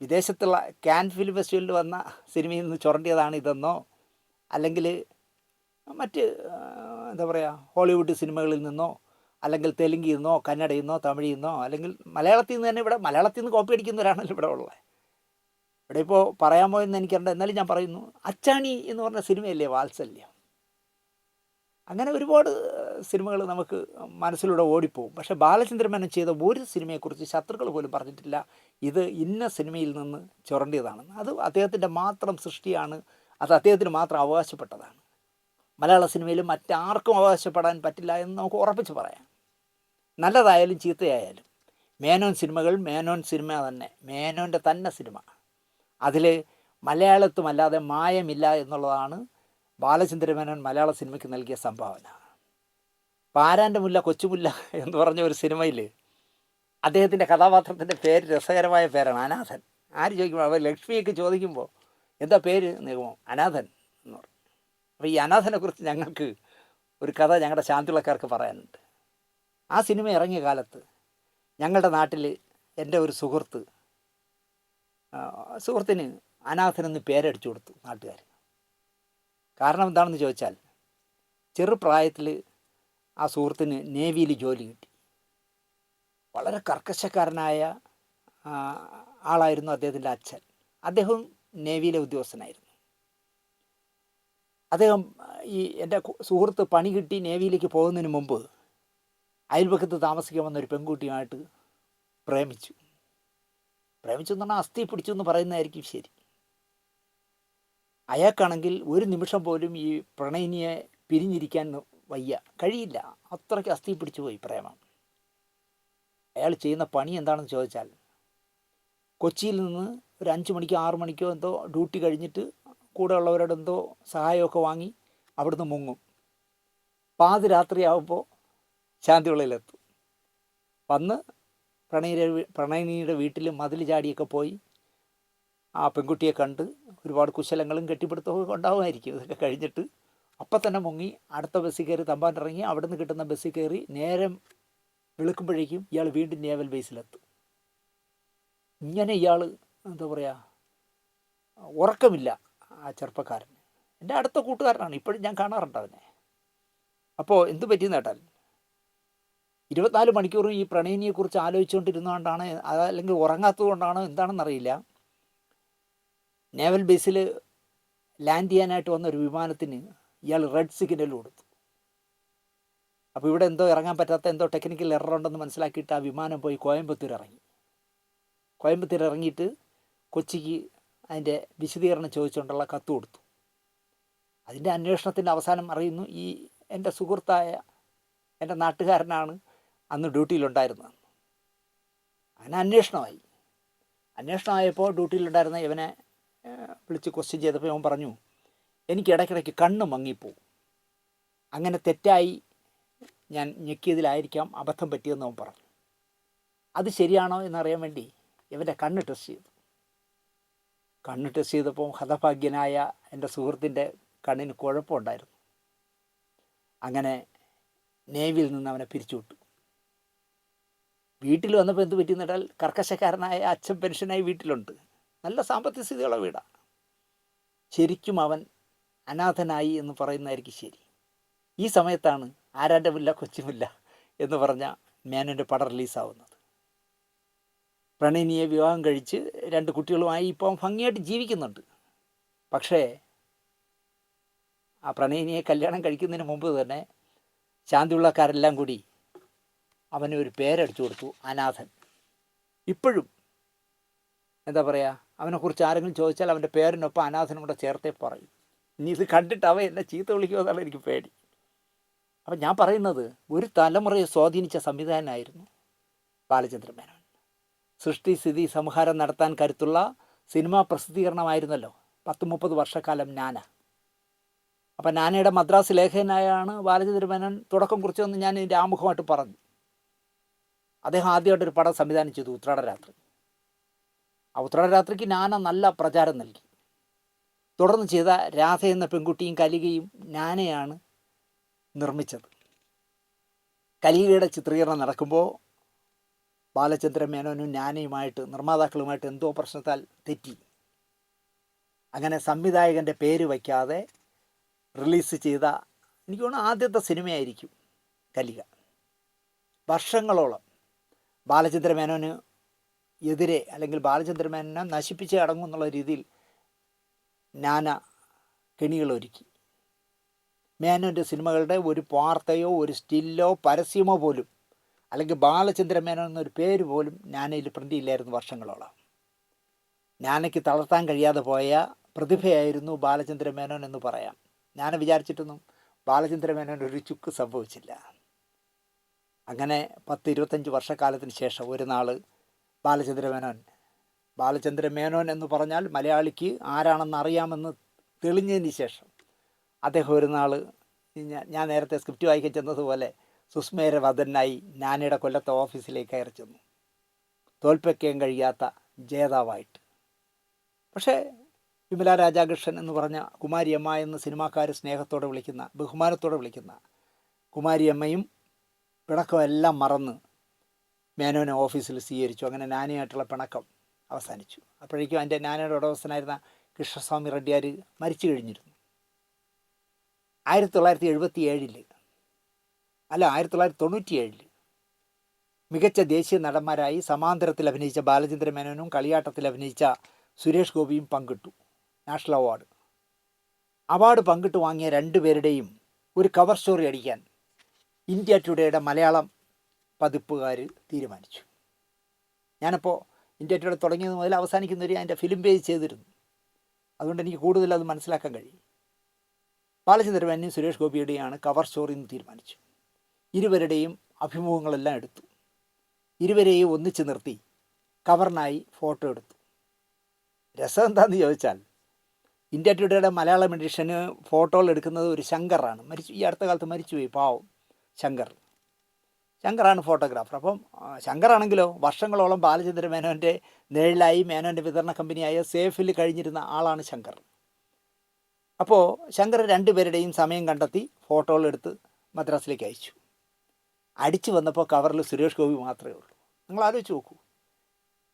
വിദേശത്തുള്ള കാൻ ഫിലിം ഫെസ്റ്റിവലിൽ വന്ന സിനിമയിൽ നിന്ന് ചുരണ്ടിയതാണ് ഇതെന്നോ, അല്ലെങ്കിൽ മറ്റ് എന്താ പറയുക ഹോളിവുഡ് സിനിമകളിൽ നിന്നോ, അല്ലെങ്കിൽ തെലുങ്കിൽ നിന്നോ, കന്നഡയിൽ നിന്നോ, തമിഴിൽ നിന്നോ, അല്ലെങ്കിൽ മലയാളത്തിൽ നിന്ന് തന്നെ, ഇവിടെ മലയാളത്തിൽ നിന്ന് കോപ്പി അടിക്കുന്നവരാണല്ലോ ഇവിടെ ഉള്ളത്. ഇവിടെ ഇപ്പോൾ പറയാൻ പോയെന്ന് എനിക്കറിയാം, എന്നാലും ഞാൻ പറയുന്നു, അച്ചാണി എന്ന് പറഞ്ഞ സിനിമയല്ലേ വാത്സല്യം. അങ്ങനെ ഒരുപാട് സിനിമകൾ നമുക്ക് മനസ്സിലൂടെ ഓടിപ്പോവും. പക്ഷേ ബാലചന്ദ്രൻ മേനോൻ ചെയ്ത ഒരു സിനിമയെക്കുറിച്ച് ശത്രുക്കൾ പോലും പറഞ്ഞിട്ടില്ല ഇത് ഇന്ന സിനിമയിൽ നിന്ന് ചുരണ്ടിയതാണെന്ന്. അത് അദ്ദേഹത്തിൻ്റെ മാത്രം സൃഷ്ടിയാണ്, അത് അദ്ദേഹത്തിന് മാത്രം അവകാശപ്പെട്ടതാണ്. മലയാള സിനിമയിൽ മറ്റാർക്കും അവകാശപ്പെടാൻ പറ്റില്ല എന്ന് നമുക്ക് ഉറപ്പിച്ച് പറയാം. നല്ലതായാലും ചീത്തയായാലും മേനോൻ സിനിമകൾ മേനോൻ സിനിമ തന്നെ, മേനോൻ്റെ തന്നെ സിനിമ. അതിൽ മലയാളത്തുമല്ലാതെ മായമില്ല എന്നുള്ളതാണ് ബാലചന്ദ്രൻ മേനോൻ മലയാള സിനിമയ്ക്ക് നൽകിയ സംഭാവന. പാരാൻ്റെ മുല്ല കൊച്ചുമുല്ല എന്ന് പറഞ്ഞ ഒരു സിനിമയിൽ അദ്ദേഹത്തിൻ്റെ കഥാപാത്രത്തിൻ്റെ പേര് രസകരമായ പേരാണ്, അനാഥൻ. ആര് ചോദിക്കുമ്പോൾ, അവർ ലക്ഷ്മിയൊക്കെ ചോദിക്കുമ്പോൾ എന്താ പേര് നിഗമോ, അനാഥൻ എന്ന് പറയും. അപ്പോൾ ഈ അനാഥനെക്കുറിച്ച് ഞങ്ങൾക്ക് ഒരു കഥ ഞങ്ങളുടെ ശാന്തിളക്കാർക്ക് പറയാനുണ്ട്. ആ സിനിമ ഇറങ്ങിയ കാലത്ത് ഞങ്ങളുടെ നാട്ടിൽ എൻ്റെ ഒരു സുഹൃത്തിന് അനാഥനെന്ന് പേരടിച്ചു കൊടുത്തു നാട്ടുകാർ. കാരണം എന്താണെന്ന് ചോദിച്ചാൽ, ചെറുപ്രായത്തിൽ ആ സുഹൃത്തിന് നേവിയിൽ ജോലി കിട്ടി. വളരെ കർക്കശക്കാരനായ ആളായിരുന്നു അദ്ദേഹത്തിൻ്റെ അച്ഛൻ. അദ്ദേഹം നേവിയിലെ ഉദ്യോഗസ്ഥനായിരുന്നു. അദ്ദേഹം എൻ്റെ സുഹൃത്ത് പണി കിട്ടി നേവിയിലേക്ക് പോകുന്നതിന് മുമ്പ് അയൽപക്കത്ത് താമസിക്കാൻ വന്ന ഒരു പെൺകുട്ടിയുമായിട്ട് പ്രേമിച്ചു എന്ന് പറഞ്ഞാൽ അസ്ഥി പിടിച്ചു എന്ന് പറയുന്നതായിരിക്കും ശരി. അയാൾക്കാണെങ്കിൽ ഒരു നിമിഷം പോലും ഈ പ്രണയിനിയെ പിരിഞ്ഞിരിക്കാൻ കഴിയില്ല, അത്രയ്ക്ക് അസ്ഥി പിടിച്ചു പോയി പ്രേമം. അയാൾ ചെയ്യുന്ന പണി എന്താണെന്ന് ചോദിച്ചാൽ, കൊച്ചിയിൽ നിന്ന് ഒരു 5 മണിക്കോ 6 മണിക്കോ എന്തോ ഡ്യൂട്ടി കഴിഞ്ഞിട്ട് കൂടെ ഉള്ളവരോട് എന്തോ സഹായമൊക്കെ വാങ്ങി അവിടുന്ന് മുങ്ങും. പാതിരാത്രിയാവുമ്പോൾ ശാന്തിവിളയിലെത്തും. വന്ന് പ്രണയിനിയുടെ വീട്ടിൽ മതിൽ ചാടിയൊക്കെ പോയി ആ പെൺകുട്ടിയെ കണ്ട് ഒരുപാട് കുശലങ്ങളും കെട്ടിപ്പിടുത്തമൊക്കെ ഉണ്ടാവുമായിരിക്കും. ഇതൊക്കെ കഴിഞ്ഞിട്ട് അപ്പം തന്നെ മുങ്ങി അടുത്ത ബസ്സിൽ കയറി തമ്പാനിറങ്ങി അവിടെ നിന്ന് കിട്ടുന്ന ബസ്സിൽ കയറി നേരം വെളുക്കുമ്പോഴേക്കും ഇയാൾ വീണ്ടും നേവൽ ബേസിലെത്തും. ഇങ്ങനെ ഇയാൾ എന്താ പറയുക, ഉറക്കമില്ല ആ ചെറുപ്പക്കാരൻ. എൻ്റെ അടുത്ത കൂട്ടുകാരനാണ്, ഇപ്പോഴും ഞാൻ കാണാറുണ്ട് അവനെ. അപ്പോൾ എന്ത് പറ്റിയെന്ന് കേട്ടാൽ, 24 മണിക്കൂറും ഈ പ്രണയിനിയെക്കുറിച്ച് ആലോചിച്ചുകൊണ്ടിരുന്നതുകൊണ്ടാണ്, അതല്ലെങ്കിൽ ഉറങ്ങാത്തത് കൊണ്ടാണോ എന്താണെന്നറിയില്ല, നേവൽ ബേസിൽ ലാൻഡ് ചെയ്യാനായിട്ട് വന്ന ഒരു വിമാനത്തിന് ഇയാൾ റെഡ് സിഗ്നൽ കൊടുത്തു. അപ്പോൾ ഇവിടെ എന്തോ ഇറങ്ങാൻ പറ്റാത്ത എന്തോ ടെക്നിക്കൽ എറർ ഉണ്ടെന്ന് മനസ്സിലാക്കിയിട്ട് ആ വിമാനം പോയി കോയമ്പത്തൂർ ഇറങ്ങി. കോയമ്പത്തൂർ ഇറങ്ങിയിട്ട് കൊച്ചിക്ക് അതിൻ്റെ വിശദീകരണം ചോദിച്ചുകൊണ്ടുള്ള കത്ത് കൊടുത്തു. അതിൻ്റെ അന്വേഷണത്തിൻ്റെ അവസാനം അറിയുന്നു, ഈ എൻ്റെ സുഹൃത്തായ എൻ്റെ നാട്ടുകാരനാണ് അന്ന് ഡ്യൂട്ടിയിലുണ്ടായിരുന്നത്. അങ്ങനെ അന്വേഷണമായപ്പോൾ ഡ്യൂട്ടിയിലുണ്ടായിരുന്ന ഇവനെ വിളിച്ച് ക്വസ്റ്റ്യൻ ചെയ്തപ്പോൾ ഇവൻ പറഞ്ഞു, എനിക്ക് ഇടയ്ക്കിടയ്ക്ക് കണ്ണ് മങ്ങിപ്പോവും, അങ്ങനെ തെറ്റായി ഞാൻ ഞെക്കിയതിലായിരിക്കാം അബദ്ധം പറ്റിയെന്ന് അവൻ പറഞ്ഞു. അത് ശരിയാണോ എന്നറിയാൻ വേണ്ടി ഇവൻ്റെ കണ്ണ് ടെസ്റ്റ് ചെയ്തു. കണ്ണ് ടെസ്റ്റ് ചെയ്തപ്പോൾ ഹതഭാഗ്യനായ എൻ്റെ സുഹൃത്തിൻ്റെ കണ്ണിന് കുഴപ്പമുണ്ടായിരുന്നു. അങ്ങനെ നേവിയിൽ നിന്ന് അവനെ പിരിച്ചുവിട്ടു. വീട്ടിൽ വന്നപ്പോൾ എന്ത് പറ്റിയെന്നിട്ടാൽ കർക്കശക്കാരനായ അച്ഛൻ പെൻഷനായി വീട്ടിലുണ്ട്, നല്ല സാമ്പത്തിക സ്ഥിതിയുള്ള വീടാണ്. ശരിക്കും അവൻ അനാഥനായി എന്ന് പറയുന്നതായിരിക്കും ശരി. ഈ സമയത്താണ് ആരാൻ്റെ മുല്ല കൊച്ചുമില്ല എന്ന് പറഞ്ഞ മേനോൻ്റെ പടം റിലീസാവുന്നത്. പ്രണയിനിയെ വിവാഹം കഴിച്ച് 2 കുട്ടികളുമായി ഇപ്പം ഭംഗിയായിട്ട് ജീവിക്കുന്നുണ്ട്. പക്ഷേ ആ പ്രണയിനിയെ കല്യാണം കഴിക്കുന്നതിന് മുമ്പ് തന്നെ ശാന്തിയുള്ളക്കാരെല്ലാം കൂടി അവന് ഒരു പേരടിച്ചു കൊടുത്തു, അനാഥൻ. ഇപ്പോഴും എന്താ പറയുക, അവനെക്കുറിച്ച് ആരെങ്കിലും ചോദിച്ചാൽ അവൻ്റെ പേരിനൊപ്പം അനാഥനും കൂടെ ചേർത്തേ പറയും. ഇനി ഇത് കണ്ടിട്ട് അവൻ എന്നെ ചീത്ത വിളിക്കുമോ എന്നാണ് എനിക്ക് പേടി. അപ്പം ഞാൻ പറയുന്നത്, ഒരു തലമുറയെ സ്വാധീനിച്ച സംവിധായകനായിരുന്നു ബാലചന്ദ്രൻ മേനോൻ. സൃഷ്ടി സ്ഥിതി സംഹാരം നടത്താൻ കരുത്തുള്ള സിനിമാ പ്രസിദ്ധീകരണമായിരുന്നല്ലോ 10-30 വർഷക്കാലം നാന. അപ്പം നാനയുടെ മദ്രാസ് ലേഖകനായാണ് ബാലചന്ദ്രൻ മേനോൻ തുടക്കം കുറിച്ചതെന്ന് ഞാൻ ഇതിൻ്റെ ആമുഖമായിട്ട് പറഞ്ഞു. അദ്ദേഹം ആദ്യമായിട്ടൊരു പടം സംവിധാനം ചെയ്തു, ഉത്രാടരാത്രി. ആ ഉത്രാടരാത്രിക്ക് നാന നല്ല പ്രചാരം നൽകി. തുടർന്ന് ചെയ്ത രാധ എന്ന പെൺകുട്ടിയും കലികയും നാനയാണ് നിർമ്മിച്ചത്. കലികയുടെ ചിത്രീകരണം നടക്കുമ്പോൾ ബാലചന്ദ്രൻ മേനോനും നാനയുമായിട്ട്, നിർമ്മാതാക്കളുമായിട്ട് എന്തോ പ്രശ്നത്താൽ തെറ്റി. അങ്ങനെ സംവിധായകൻ്റെ പേര് വയ്ക്കാതെ റിലീസ് ചെയ്ത, എനിക്ക് തോന്നുന്നു ആദ്യത്തെ സിനിമയായിരിക്കും കലിക. വർഷങ്ങളോളം ബാലചന്ദ്രൻ മേനോന് എതിരെ, അല്ലെങ്കിൽ ബാലചന്ദ്രൻ മേനോനെ നശിപ്പിച്ചേ അടങ്ങും എന്നുള്ള രീതിയിൽ നാന കെണികളൊരുക്കി. മേനോൻ്റെ സിനിമകളുടെ ഒരു വാർത്തയോ ഒരു സ്റ്റില്ലോ പരസ്യമോ പോലും, അല്ലെങ്കിൽ ബാലചന്ദ്രൻ മേനോൻ എന്നൊരു പേര് പോലും നാനയിൽ പ്രിൻ്റ് ചെയ്യില്ലായിരുന്നു വർഷങ്ങളോളം. നാനയ്ക്ക് തളർത്താൻ കഴിയാതെ പോയ പ്രതിഭയായിരുന്നു ബാലചന്ദ്രൻ മേനോൻ എന്ന് പറയാം. ഞാൻ വിചാരിച്ചിട്ടൊന്നും ബാലചന്ദ്രൻ മേനോൻ ഒരു ചുക്ക് സംഭവിച്ചില്ല. അങ്ങനെ 10-25 വർഷക്കാലത്തിന് ശേഷം ഒരു നാൾ ബാലചന്ദ്രൻ മേനോൻ എന്ന് പറഞ്ഞാൽ മലയാളിക്ക് ആരാണെന്ന് അറിയാമെന്ന് തെളിഞ്ഞതിന് ശേഷം അദ്ദേഹം ഒരു നാൾ, ഞാൻ നേരത്തെ സ്ക്രിപ്റ്റ് വായിക്കാൻ ചെന്നതുപോലെ സുസ്മേരവദനായി നാനയുടെ കൊല്ലത്തെ ഓഫീസിലേക്ക് കയറി ചെന്നു, തോൽപ്പിക്കാൻ കഴിയാത്ത ജേതാവായിട്ട്. പക്ഷേ വിമല രാജാകൃഷ്ണൻ എന്ന് പറഞ്ഞ കുമാരിയമ്മ എന്ന് സിനിമാക്കാർ സ്നേഹത്തോടെ വിളിക്കുന്ന, ബഹുമാനത്തോടെ വിളിക്കുന്ന കുമാരിയമ്മയും പിണക്കമെല്ലാം മറന്ന് മേനോനെ ഓഫീസിൽ സ്വീകരിച്ചു. അങ്ങനെ നാനയായിട്ടുള്ള പിണക്കം അവസാനിച്ചു. അപ്പോഴേക്കും എൻ്റെ നാനയുടെ ഉടമസ്ഥനായിരുന്ന കൃഷ്ണസ്വാമി റെഡ്ഡിയാർ മരിച്ചു കഴിഞ്ഞിരുന്നു. 1997 മികച്ച ദേശീയ നടന്മാരായി സമാന്തരത്തിൽ അഭിനയിച്ച ബാലചന്ദ്രൻ മേനോനും കളിയാട്ടത്തിൽ അഭിനയിച്ച സുരേഷ് ഗോപിയും പങ്കിട്ടു നാഷണൽ അവാർഡ് പങ്കിട്ട് വാങ്ങിയ 2 പേരുടെയും ഒരു കവർ സ്റ്റോറി അടിക്കാൻ ഇന്ത്യ ടുഡേയുടെ മലയാളം പതിപ്പുകാർ തീരുമാനിച്ചു. ഞാനപ്പോൾ ഇന്ത്യ ടുഡേ തുടങ്ങിയത് മുതൽ അവസാനിക്കുന്നവരെ അതിൻ്റെ ഫിലിം പേജ് ചെയ്തിരുന്നു. അതുകൊണ്ട് എനിക്ക് കൂടുതൽ അത് മനസ്സിലാക്കാൻ കഴിയും. ബാലചന്ദ്രൻ മേനോനും സുരേഷ് ഗോപിയുടെയാണ് കവർ സ്റ്റോറി എന്ന് തീരുമാനിച്ചു. ഇരുവരുടെയും അഭിമുഖങ്ങളെല്ലാം എടുത്തു. ഇരുവരെയും ഒന്നിച്ച് നിർത്തി കവറിനായി ഫോട്ടോ എടുത്തു. രസം എന്താണെന്ന് ചോദിച്ചാൽ, ഇന്ത്യ ടുഡേയുടെ മലയാളം എഡിഷന് ഫോട്ടോകൾ എടുക്കുന്നത് ഒരു ശങ്കറാണ്. ഈ അടുത്ത കാലത്ത് മരിച്ചുപോയി, പാവം ശങ്കറാണ് ഫോട്ടോഗ്രാഫർ. അപ്പം ശങ്കറാണെങ്കിലോ വർഷങ്ങളോളം ബാലചന്ദ്രൻ മേനോൻ്റെ നിഴലായി മേനോൻ്റെ വിതരണ കമ്പനിയായ സേഫിൽ കഴിഞ്ഞിരുന്ന ആളാണ് ശങ്കർ. അപ്പോൾ ശങ്കർ 2 പേരുടെയും സമയം കണ്ടെത്തി ഫോട്ടോകൾ എടുത്ത് മദ്രാസിലേക്ക് അയച്ചു. അടിച്ചു വന്നപ്പോൾ കവറിൽ സുരേഷ് ഗോപി മാത്രമേ ഉള്ളൂ. നിങ്ങൾ ആലോചിച്ച് നോക്കൂ,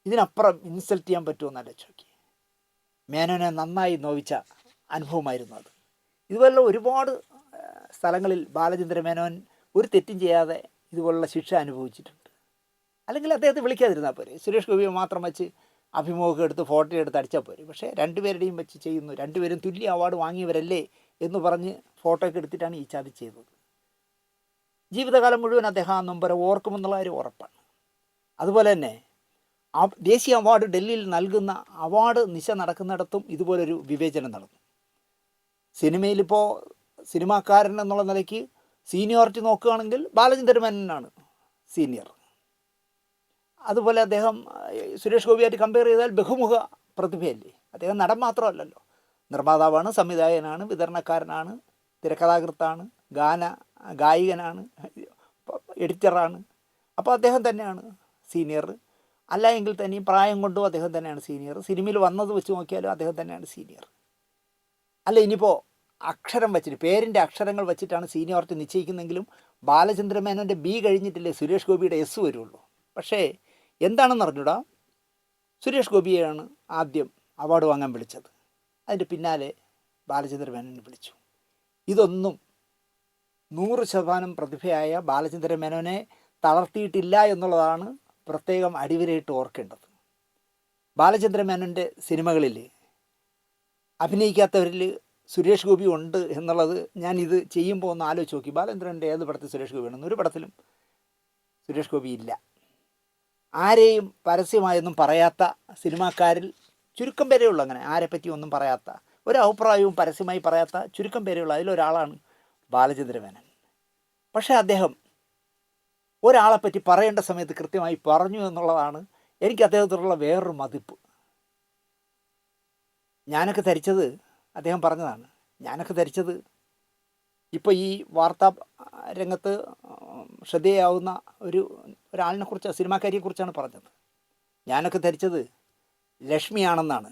ഇതിനപ്പുറം ഇൻസൾട്ട് ചെയ്യാൻ പറ്റുമോ എന്നാലോചിച്ച് നോക്കി. മേനോനെ നന്നായി നോവിച്ച അനുഭവമായിരുന്നു അത്. ഇതുപോലുള്ള ഒരുപാട് സ്ഥലങ്ങളിൽ ബാലചന്ദ്രൻ മേനോൻ ഒരു തെറ്റും ചെയ്യാതെ ഇതുപോലുള്ള ശിക്ഷ അനുഭവിച്ചിട്ടുണ്ട്. അല്ലെങ്കിൽ അദ്ദേഹത്തെ വിളിക്കാതിരുന്നാൽ പോരെ, സുരേഷ് ഗോപിയെ മാത്രം വെച്ച് അഭിമുഖം എടുത്ത് ഫോട്ടോ എടുത്ത് അടിച്ചാൽ പോരെ. പക്ഷേ രണ്ടുപേരുടെയും വെച്ച് ചെയ്യുന്നു. രണ്ടുപേരും തുല്യ അവാർഡ് വാങ്ങിയവരല്ലേ എന്ന് പറഞ്ഞ് ഫോട്ടോ ഒക്കെ എടുത്തിട്ടാണ് ഈ ചതി ചെയ്തത്. ജീവിതകാലം മുഴുവൻ അദ്ദേഹം ആ നമ്പർ ഓർക്കുമെന്നുള്ള കാര്യം ഉറപ്പാണ്. അതുപോലെ തന്നെ ദേശീയ അവാർഡ് ഡൽഹിയിൽ നൽകുന്ന അവാർഡ് നിശ നടക്കുന്നിടത്തും ഇതുപോലൊരു വിവേചനം നടന്നു. സിനിമയിലിപ്പോൾ സിനിമാക്കാരൻ എന്നുള്ള നിലയ്ക്ക് സീനിയോറിറ്റി നോക്കുകയാണെങ്കിൽ ബാലചന്ദ്ര മേനോനാണ് സീനിയർ. അതുപോലെ അദ്ദേഹം സുരേഷ് ഗോപിയായിട്ട് കമ്പയർ ചെയ്താൽ ബഹുമുഖ പ്രതിഭയല്ലേ. അദ്ദേഹം നടൻ മാത്രമല്ലല്ലോ, നിർമ്മാതാവാണ്, സംവിധായകനാണ്, വിതരണക്കാരനാണ്, തിരക്കഥാകൃത്താണ്, ഗായകനാണ്, എഡിറ്ററാണ്. അപ്പോൾ അദ്ദേഹം തന്നെയാണ് സീനിയർ. അല്ല എങ്കിൽ തന്നെയും പ്രായം കൊണ്ടും അദ്ദേഹം തന്നെയാണ് സീനിയർ. സിനിമയിൽ വന്നത് വെച്ച് നോക്കിയാലും അദ്ദേഹം തന്നെയാണ് സീനിയർ. അല്ല, ഇനിയിപ്പോൾ അക്ഷരം വെച്ചിട്ട് പേരിൻ്റെ അക്ഷരങ്ങൾ വെച്ചിട്ടാണ് സീനിയോറിറ്റി നിശ്ചയിക്കുന്നെങ്കിലും ബാലചന്ദ്ര മേനോൻ്റെ ബി കഴിഞ്ഞിട്ടില്ലേ സുരേഷ് ഗോപിയുടെ എസ് വരുള്ളൂ. പക്ഷേ എന്താണെന്ന് അറിഞ്ഞൂടാ, സുരേഷ് ഗോപിയെയാണ് ആദ്യം അവാർഡ് വാങ്ങാൻ വിളിച്ചത്. അതിൻ്റെ പിന്നാലെ ബാലചന്ദ്ര മേനോനെ വിളിച്ചു. ഇതൊന്നും 100% പ്രതിഭയായ ബാലചന്ദ്ര മേനോനെ തളർത്തിയിട്ടില്ല എന്നുള്ളതാണ് പ്രത്യേകം അടിവരയിട്ട് ഓർക്കേണ്ടത്. ബാലചന്ദ്ര മേനോൻ്റെ സിനിമകളിൽ അഭിനയിക്കാത്തവരിൽ സുരേഷ് ഗോപി ഉണ്ട് എന്നുള്ളത് ഞാൻ ഇത് ചെയ്യുമ്പോൾ ഒന്ന് ആലോചിച്ച് നോക്കി. ബാലചന്ദ്രൻ്റെ ഏത് പടത്തിൽ സുരേഷ് ഗോപി ഉണ്ടെന്ന്? ഒരു പടത്തിലും സുരേഷ് ഗോപി ഇല്ല. ആരെയും പരസ്യമായൊന്നും പറയാത്ത സിനിമാക്കാരിൽ ചുരുക്കം പേരെയുള്ളൂ അങ്ങനെ ആരെപ്പറ്റി ഒന്നും പറയാത്ത, ഒരു അഭിപ്രായവും പരസ്യമായി പറയാത്ത ചുരുക്കം പേരെയുള്ള അതിലൊരാളാണ് ബാലചന്ദ്ര മേനോൻ. പക്ഷേ അദ്ദേഹം ഒരാളെപ്പറ്റി പറയേണ്ട സമയത്ത് കൃത്യമായി പറഞ്ഞു എന്നുള്ളതാണ് എനിക്ക് അദ്ദേഹത്തോടുള്ള വേറൊരു മതിപ്പ്. ഞാനൊക്കെ ധരിച്ചത്, അദ്ദേഹം പറഞ്ഞതാണ്, ഞാനൊക്കെ ധരിച്ചത് ഇപ്പോൾ ഈ വാർത്താ രംഗത്ത് ശ്രദ്ധേയാവുന്ന ഒരാളിനെക്കുറിച്ച്, സിനിമാക്കാരിയെക്കുറിച്ചാണ് പറഞ്ഞത്. ഞാനൊക്കെ ധരിച്ചത് ലക്ഷ്മിയാണെന്നാണ്,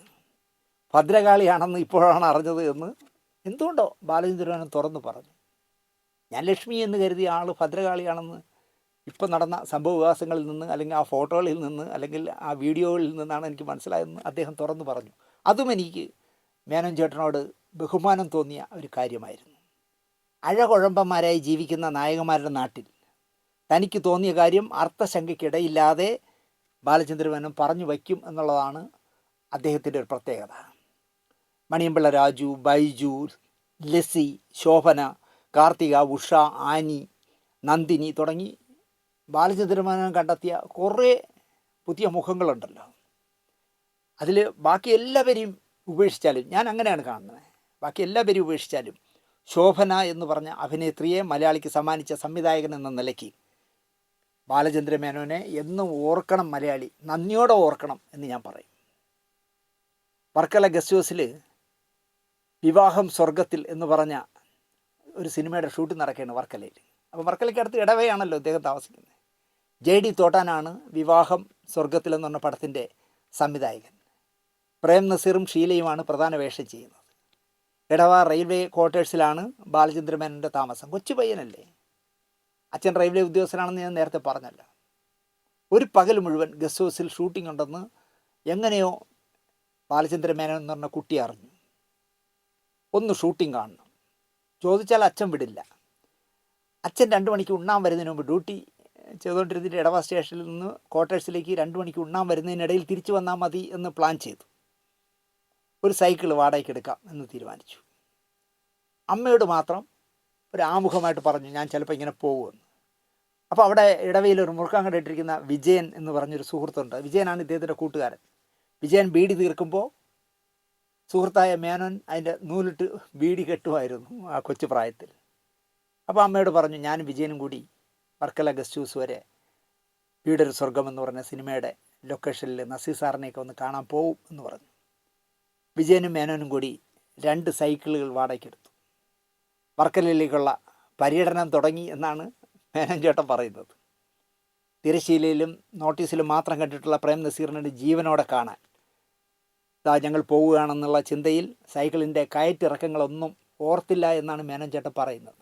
ഭദ്രകാളിയാണെന്ന് ഇപ്പോഴാണ് അറിഞ്ഞത് എന്ന് എന്തുകൊണ്ടോ ബാലചന്ദ്രൻ തുറന്നു പറഞ്ഞു. ഞാൻ ലക്ഷ്മി എന്ന് കരുതിയ ആൾ ഭദ്രകാളിയാണെന്ന് ഇപ്പം നടന്ന സംഭവ വികാസങ്ങളിൽ നിന്ന്, അല്ലെങ്കിൽ ആ ഫോട്ടോകളിൽ നിന്ന്, അല്ലെങ്കിൽ ആ വീഡിയോകളിൽ നിന്നാണ് എനിക്ക് മനസ്സിലായതെന്ന് അദ്ദേഹം തുറന്നു പറഞ്ഞു. അതും എനിക്ക് മേനോൻ ചേട്ടനോട് ബഹുമാനം തോന്നിയ ഒരു കാര്യമായിരുന്നു. അഴകുഴമ്പന്മാരായി ജീവിക്കുന്ന നായകന്മാരുടെ നാട്ടിൽ തനിക്ക് തോന്നിയ കാര്യം അർത്ഥശങ്കയ്ക്കിടയില്ലാതെ ബാലചന്ദ്ര മേനോൻ പറഞ്ഞു വയ്ക്കും എന്നുള്ളതാണ് അദ്ദേഹത്തിൻ്റെ ഒരു പ്രത്യേകത. മണിയമ്പിള്ള രാജു, ബൈജു, ലെസി, ശോഭന, കാർത്തിക, ഉഷ, ആനി, നന്ദിനി തുടങ്ങി ബാലചന്ദ്ര മേനോൻ കണ്ടെത്തിയ കുറേ പുതിയ മുഖങ്ങളുണ്ടല്ലോ. അതിൽ ബാക്കി എല്ലാവരെയും ഉപേക്ഷിച്ചാലും, ഞാൻ അങ്ങനെയാണ് കാണുന്നത്, ബാക്കി എല്ലാവരെയും ഉപേക്ഷിച്ചാലും ശോഭന എന്ന് പറഞ്ഞ അഭിനേത്രിയെ മലയാളിക്ക് സമ്മാനിച്ച സംവിധായകൻ എന്ന നിലയ്ക്ക് ബാലചന്ദ്ര മേനോനെ എന്നും ഓർക്കണം മലയാളി, നന്ദിയോടെ ഓർക്കണം എന്ന് ഞാൻ പറയും. വർക്കല ഗസ്റ്റ് ഹൗസിൽ വിവാഹം സ്വർഗത്തിൽ എന്ന് പറഞ്ഞ ഒരു സിനിമയുടെ ഷൂട്ടിംഗ് നടക്കുകയാണ് വർക്കലയിൽ. അപ്പോൾ വർക്കലയ്ക്കടുത്ത് ഇടവയാണല്ലോ അദ്ദേഹം താമസിക്കുന്നത്. JD തോട്ടാനാണ് വിവാഹം സ്വർഗത്തിൽ എന്ന് പറഞ്ഞ പടത്തിൻ്റെ സംവിധായകൻ. പ്രേം നസീറും ഷീലയുമാണ് പ്രധാന വേഷം ചെയ്യുന്നത്. ഇടവ റെയിൽവേ ക്വാർട്ടേഴ്സിലാണ് ബാലചന്ദ്ര മേനോൻ്റെ താമസം. കൊച്ചു പയ്യനല്ലേ, അച്ഛൻ റെയിൽവേ ഉദ്യോഗസ്ഥനാണെന്ന് ഞാൻ നേരത്തെ പറഞ്ഞല്ലോ. ഒരു പകൽ മുഴുവൻ ഗസ്റ്റ് ഹൗസിൽ ഷൂട്ടിംഗ് ഉണ്ടെന്ന് എങ്ങനെയോ ബാലചന്ദ്ര മേനോൻ എന്ന് പറഞ്ഞ കുട്ടി അറിഞ്ഞു. ഒന്ന് ഷൂട്ടിംഗ് കാണണം, ചോദിച്ചാൽ അച്ഛൻ വിടില്ല. അച്ഛൻ 2 മണിക്ക് ഉണ്ണാൻ വരുന്നതിന് മുമ്പ്, ഡ്യൂട്ടി ചെയ്തുകൊണ്ടിരുന്നിട്ട് ഇടവ സ്റ്റേഷനിൽ നിന്ന് ക്വാർട്ടേഴ്സിലേക്ക് 2 മണിക്ക് ഉണ്ണാൻ വരുന്നതിനിടയിൽ തിരിച്ചു വന്നാൽ മതി എന്ന് പ്ലാൻ ചെയ്തു. ഒരു സൈക്കിൾ വാടകയ്ക്ക് എടുക്കാം എന്ന് തീരുമാനിച്ചു. അമ്മയോട് മാത്രം ഒരു ആമുഖമായിട്ട് പറഞ്ഞു ഞാൻ ചിലപ്പോൾ ഇങ്ങനെ പോകുമെന്ന്. അപ്പോൾ അവിടെ ഇടവയിൽ ഒരു മുറുക്കാൻ ഇട്ടിരിക്കുന്ന വിജയൻ എന്ന് പറഞ്ഞൊരു സുഹൃത്തുണ്ട്. വിജയനാണ് ഇദ്ദേഹത്തിൻ്റെ കൂട്ടുകാരൻ. വിജയൻ ബീഡി തീർക്കുമ്പോൾ സുഹൃത്തായ മേനോൻ അതിൻ്റെ നൂലിട്ട് ബീഡി കെട്ടുമായിരുന്നു ആ കൊച്ചു പ്രായത്തിൽ. അപ്പോൾ അമ്മയോട് പറഞ്ഞു ഞാനും വിജയനും കൂടി വർക്കല ഗസ്റ്റ് ഹൗസ് വരെ വീടൊരു സ്വർഗം എന്ന് പറഞ്ഞ സിനിമയുടെ ലൊക്കേഷനിൽ നസീർ സാറിനെയൊക്കെ ഒന്ന് കാണാൻ പോവും എന്ന് പറഞ്ഞു. വിജയനും മേനോനും കൂടി 2 സൈക്കിളുകൾ വാടകയ്ക്കെടുത്തു. വർക്കലയിലേക്കുള്ള പര്യടനം തുടങ്ങി എന്നാണ് മേനോൻ ചേട്ടൻ പറയുന്നത്. തിരശ്ശീലയിലും നോട്ടീസിലും മാത്രം കണ്ടിട്ടുള്ള പ്രേം നസീറിനെ ജീവനോടെ കാണാൻ ഞങ്ങൾ പോവുകയാണെന്നുള്ള ചിന്തയിൽ സൈക്കിളിൻ്റെ കയറ്റിറക്കങ്ങളൊന്നും ഓർത്തില്ല എന്നാണ് മേനോൻ ചേട്ടൻ പറയുന്നത്.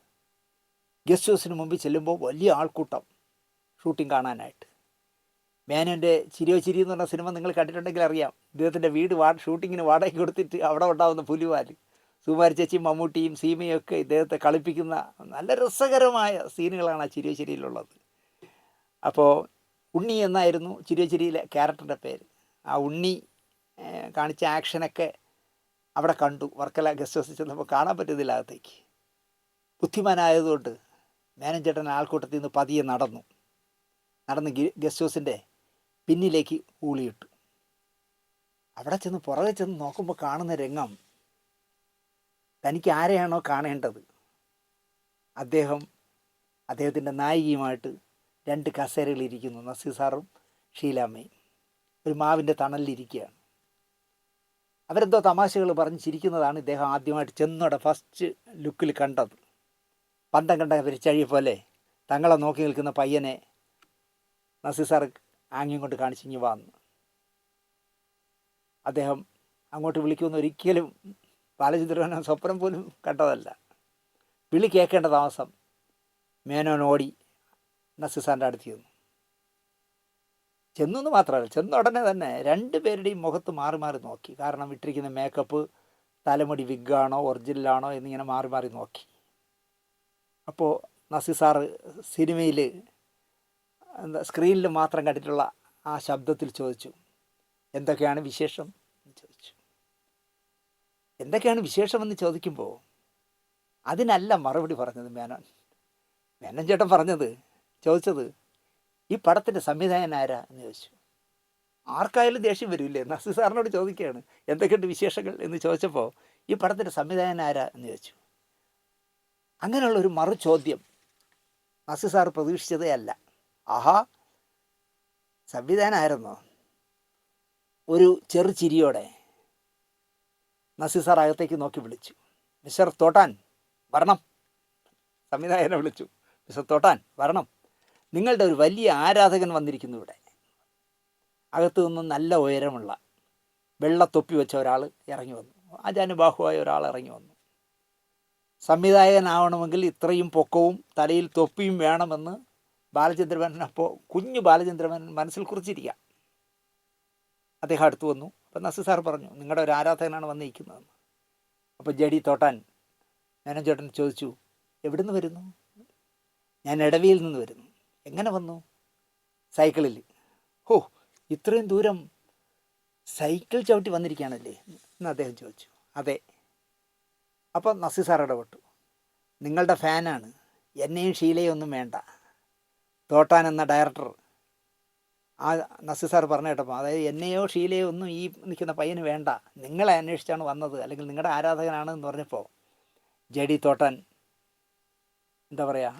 ഗസ്റ്റ് ഹൗസിന് മുമ്പിൽ ചെല്ലുമ്പോൾ വലിയ ആൾക്കൂട്ടം ഷൂട്ടിംഗ് കാണാനായിട്ട്. മേനോൻ്റെ ചിരിയോ ചിരി എന്ന് പറഞ്ഞ സിനിമ നിങ്ങൾ കണ്ടിട്ടുണ്ടെങ്കിൽ അറിയാം. ഇദ്ദേഹത്തിൻ്റെ വീട് ഷൂട്ടിങ്ങിന് വാടകയ്ക്ക് കൊടുത്തിട്ട് അവിടെ ഉണ്ടാകുന്ന പുലിവാൽ, സുകുമാരി ചേച്ചിയും മമ്മൂട്ടിയും സീമയും ഒക്കെ ഇദ്ദേഹത്തെ കളിപ്പിക്കുന്ന നല്ല രസകരമായ സീനുകളാണ് ആ ചിരിയോ ചിരിയിലുള്ളത്. അപ്പോൾ ഉണ്ണി എന്നായിരുന്നു ചിരിയോ ചിരിയിലെ ക്യാരക്ടറിൻ്റെ പേര്. ആ ഉണ്ണി കാണിച്ച ആക്ഷനൊക്കെ അവിടെ കണ്ടു. വർക്കല ഗസ്റ്റ് ഹൗസിൽ ചെന്നപ്പോൾ കാണാൻ പറ്റുന്നില്ല അകത്തേക്ക്. ബുദ്ധിമാനായതുകൊണ്ട് മേനൻ ചേട്ടൻ ആൾക്കൂട്ടത്തിൽ നിന്ന് പതിയെ നടന്ന് ഗസ്റ്റ് ഹൗസിൻ്റെ പിന്നിലേക്ക് ഊളിയിട്ടു. അവിടെ ചെന്ന് പുറകെ ചെന്ന് നോക്കുമ്പോൾ കാണുന്ന രംഗം, തനിക്ക് ആരെയാണോ കാണേണ്ടത് അദ്ദേഹത്തിൻ്റെ നായികയുമായിട്ട് 2 കസേരകളിരിക്കുന്നു. നസീർ സാറും ഷീലാമ്മയും ഒരു മാവിൻ്റെ തണലിലിരിക്കുകയാണ്. അവരെന്തോ തമാശകൾ പറഞ്ഞ് ചിരിക്കുന്നതാണ് ഇദ്ദേഹം ആദ്യമായിട്ട് ചെന്നോടെ ഫസ്റ്റ് ലുക്കിൽ കണ്ടത്. പന്തം കണ്ട പെരിച്ചഴി പോലെ തങ്ങളെ നോക്കി നിൽക്കുന്ന പയ്യനെ നസീർ സാർ ആംഗ്യം കൊണ്ട് കാണിച്ചിങ്ങി വന്നു. അദ്ദേഹം അങ്ങോട്ട് വിളിക്കുമെന്ന് ഒരിക്കലും ബാലചന്ദ്രൻ സ്വപ്നം പോലും കണ്ടതല്ല. വിളി കേൾക്കേണ്ട താമസം മേനോൻ ഓടി നസീർ സാറിൻ്റെ അടുത്ത് ചെന്നു മാത്രമല്ല, ചെന്ന ഉടനെ തന്നെ 2 പേരുടെയും മുഖത്ത് മാറി മാറി നോക്കി. കാരണം ഇട്ടിരിക്കുന്ന മേക്കപ്പ് തലമുടി വിഗ്ഗാണോ ഒറിജിനലാണോ എന്നിങ്ങനെ മാറി മാറി നോക്കി. അപ്പോൾ നസീർ സാറ് സിനിമയിൽ സ്ക്രീനിൽ മാത്രം കണ്ടിട്ടുള്ള ആ ശബ്ദത്തിൽ ചോദിച്ചു, എന്തൊക്കെയാണ് വിശേഷം എന്ന് ചോദിച്ചു. എന്തൊക്കെയാണ് വിശേഷമെന്ന് ചോദിക്കുമ്പോൾ അതിനല്ല മറുപടി പറഞ്ഞത് മേനോൻ ചേട്ടൻ ചോദിച്ചത് ഈ പടത്തിൻ്റെ സംവിധായകൻ ആരാ എന്ന് ചോദിച്ചു. ആർക്കായാലും ദേഷ്യം വരില്ലേ? നസീർ സാറിനോട് ചോദിക്കുകയാണ് എന്തൊക്കെയുണ്ട് വിശേഷങ്ങൾ എന്ന് ചോദിച്ചപ്പോൾ ഈ പടത്തിൻ്റെ സംവിധായകൻ ആരാ എന്ന് ചോദിച്ചു. അങ്ങനെയുള്ളൊരു മറു ചോദ്യം നസീർ സാർ പ്രതീക്ഷിച്ചതേ അല്ല. ആഹാ, സംവിധായകനായിരുന്നോ? ഒരു ചെറു ചിരിയോടെ നസീർ സാർ അകത്തേക്ക് നോക്കി വിളിച്ചു, മിസ്റ്റർ തോട്ടാൻ വരണം. സംവിധായകനെ വിളിച്ചു, മിസ്റ്റർ തോട്ടാൻ വരണം, നിങ്ങളുടെ ഒരു വലിയ ആരാധകൻ വന്നിരിക്കുന്നു ഇവിടെ. അകത്തു നിന്നും നല്ല ഉയരമുള്ള വെള്ളത്തൊപ്പി വെച്ച ഒരാൾ ഇറങ്ങി വന്നു. ആജാനുബാഹുവായ ഒരാൾ ഇറങ്ങി വന്നു. സംവിധായകനാവണമെങ്കിൽ ഇത്രയും പൊക്കവും തലയിൽ തൊപ്പിയും വേണമെന്ന് ബാലചന്ദ്രമേനൻ, അപ്പോൾ കുഞ്ഞു ബാലചന്ദ്രമേനൻ മനസ്സിൽ കുറിച്ചിരിക്കാം. അദ്ദേഹം അടുത്ത് വന്നു. അപ്പം നസീർ സാർ പറഞ്ഞു, നിങ്ങളുടെ ഒരു ആരാധകനാണ് വന്നിരിക്കുന്നതെന്ന്. അപ്പോൾ ജഡി തോട്ടാൻ മേനോൻ ചേട്ടൻ ചോദിച്ചു, എവിടുന്ന് വരുന്നു? ഞാൻ ഇടവിയിൽ നിന്ന് വരുന്നു. എങ്ങനെ വന്നു? സൈക്കിളിൽ. ഹോ, ഇത്രയും ദൂരം സൈക്കിൾ ചവിട്ടി വന്നിരിക്കുകയാണല്ലേ എന്ന് അദ്ദേഹം ചോദിച്ചു. അതെ. അപ്പോൾ നസീർ സാർ ഇടപെട്ടു, നിങ്ങളുടെ ഫാനാണ്, എന്നെയും ഷീലയും ഒന്നും വേണ്ട. തോട്ടാൻ എന്ന ഡയറക്ടർ ആ നസീർ സാർ പറഞ്ഞു കേട്ടപ്പോൾ, അതായത് എന്നെയോ ഷീലയോ ഒന്നും ഈ നിൽക്കുന്ന പയ്യന് വേണ്ട, നിങ്ങളെ അന്വേഷിച്ചാണ് വന്നത്, അല്ലെങ്കിൽ നിങ്ങളുടെ ആരാധകനാണ് എന്ന് പറഞ്ഞപ്പോൾ ജഡി തോട്ടാൻ എന്താ പറയുക,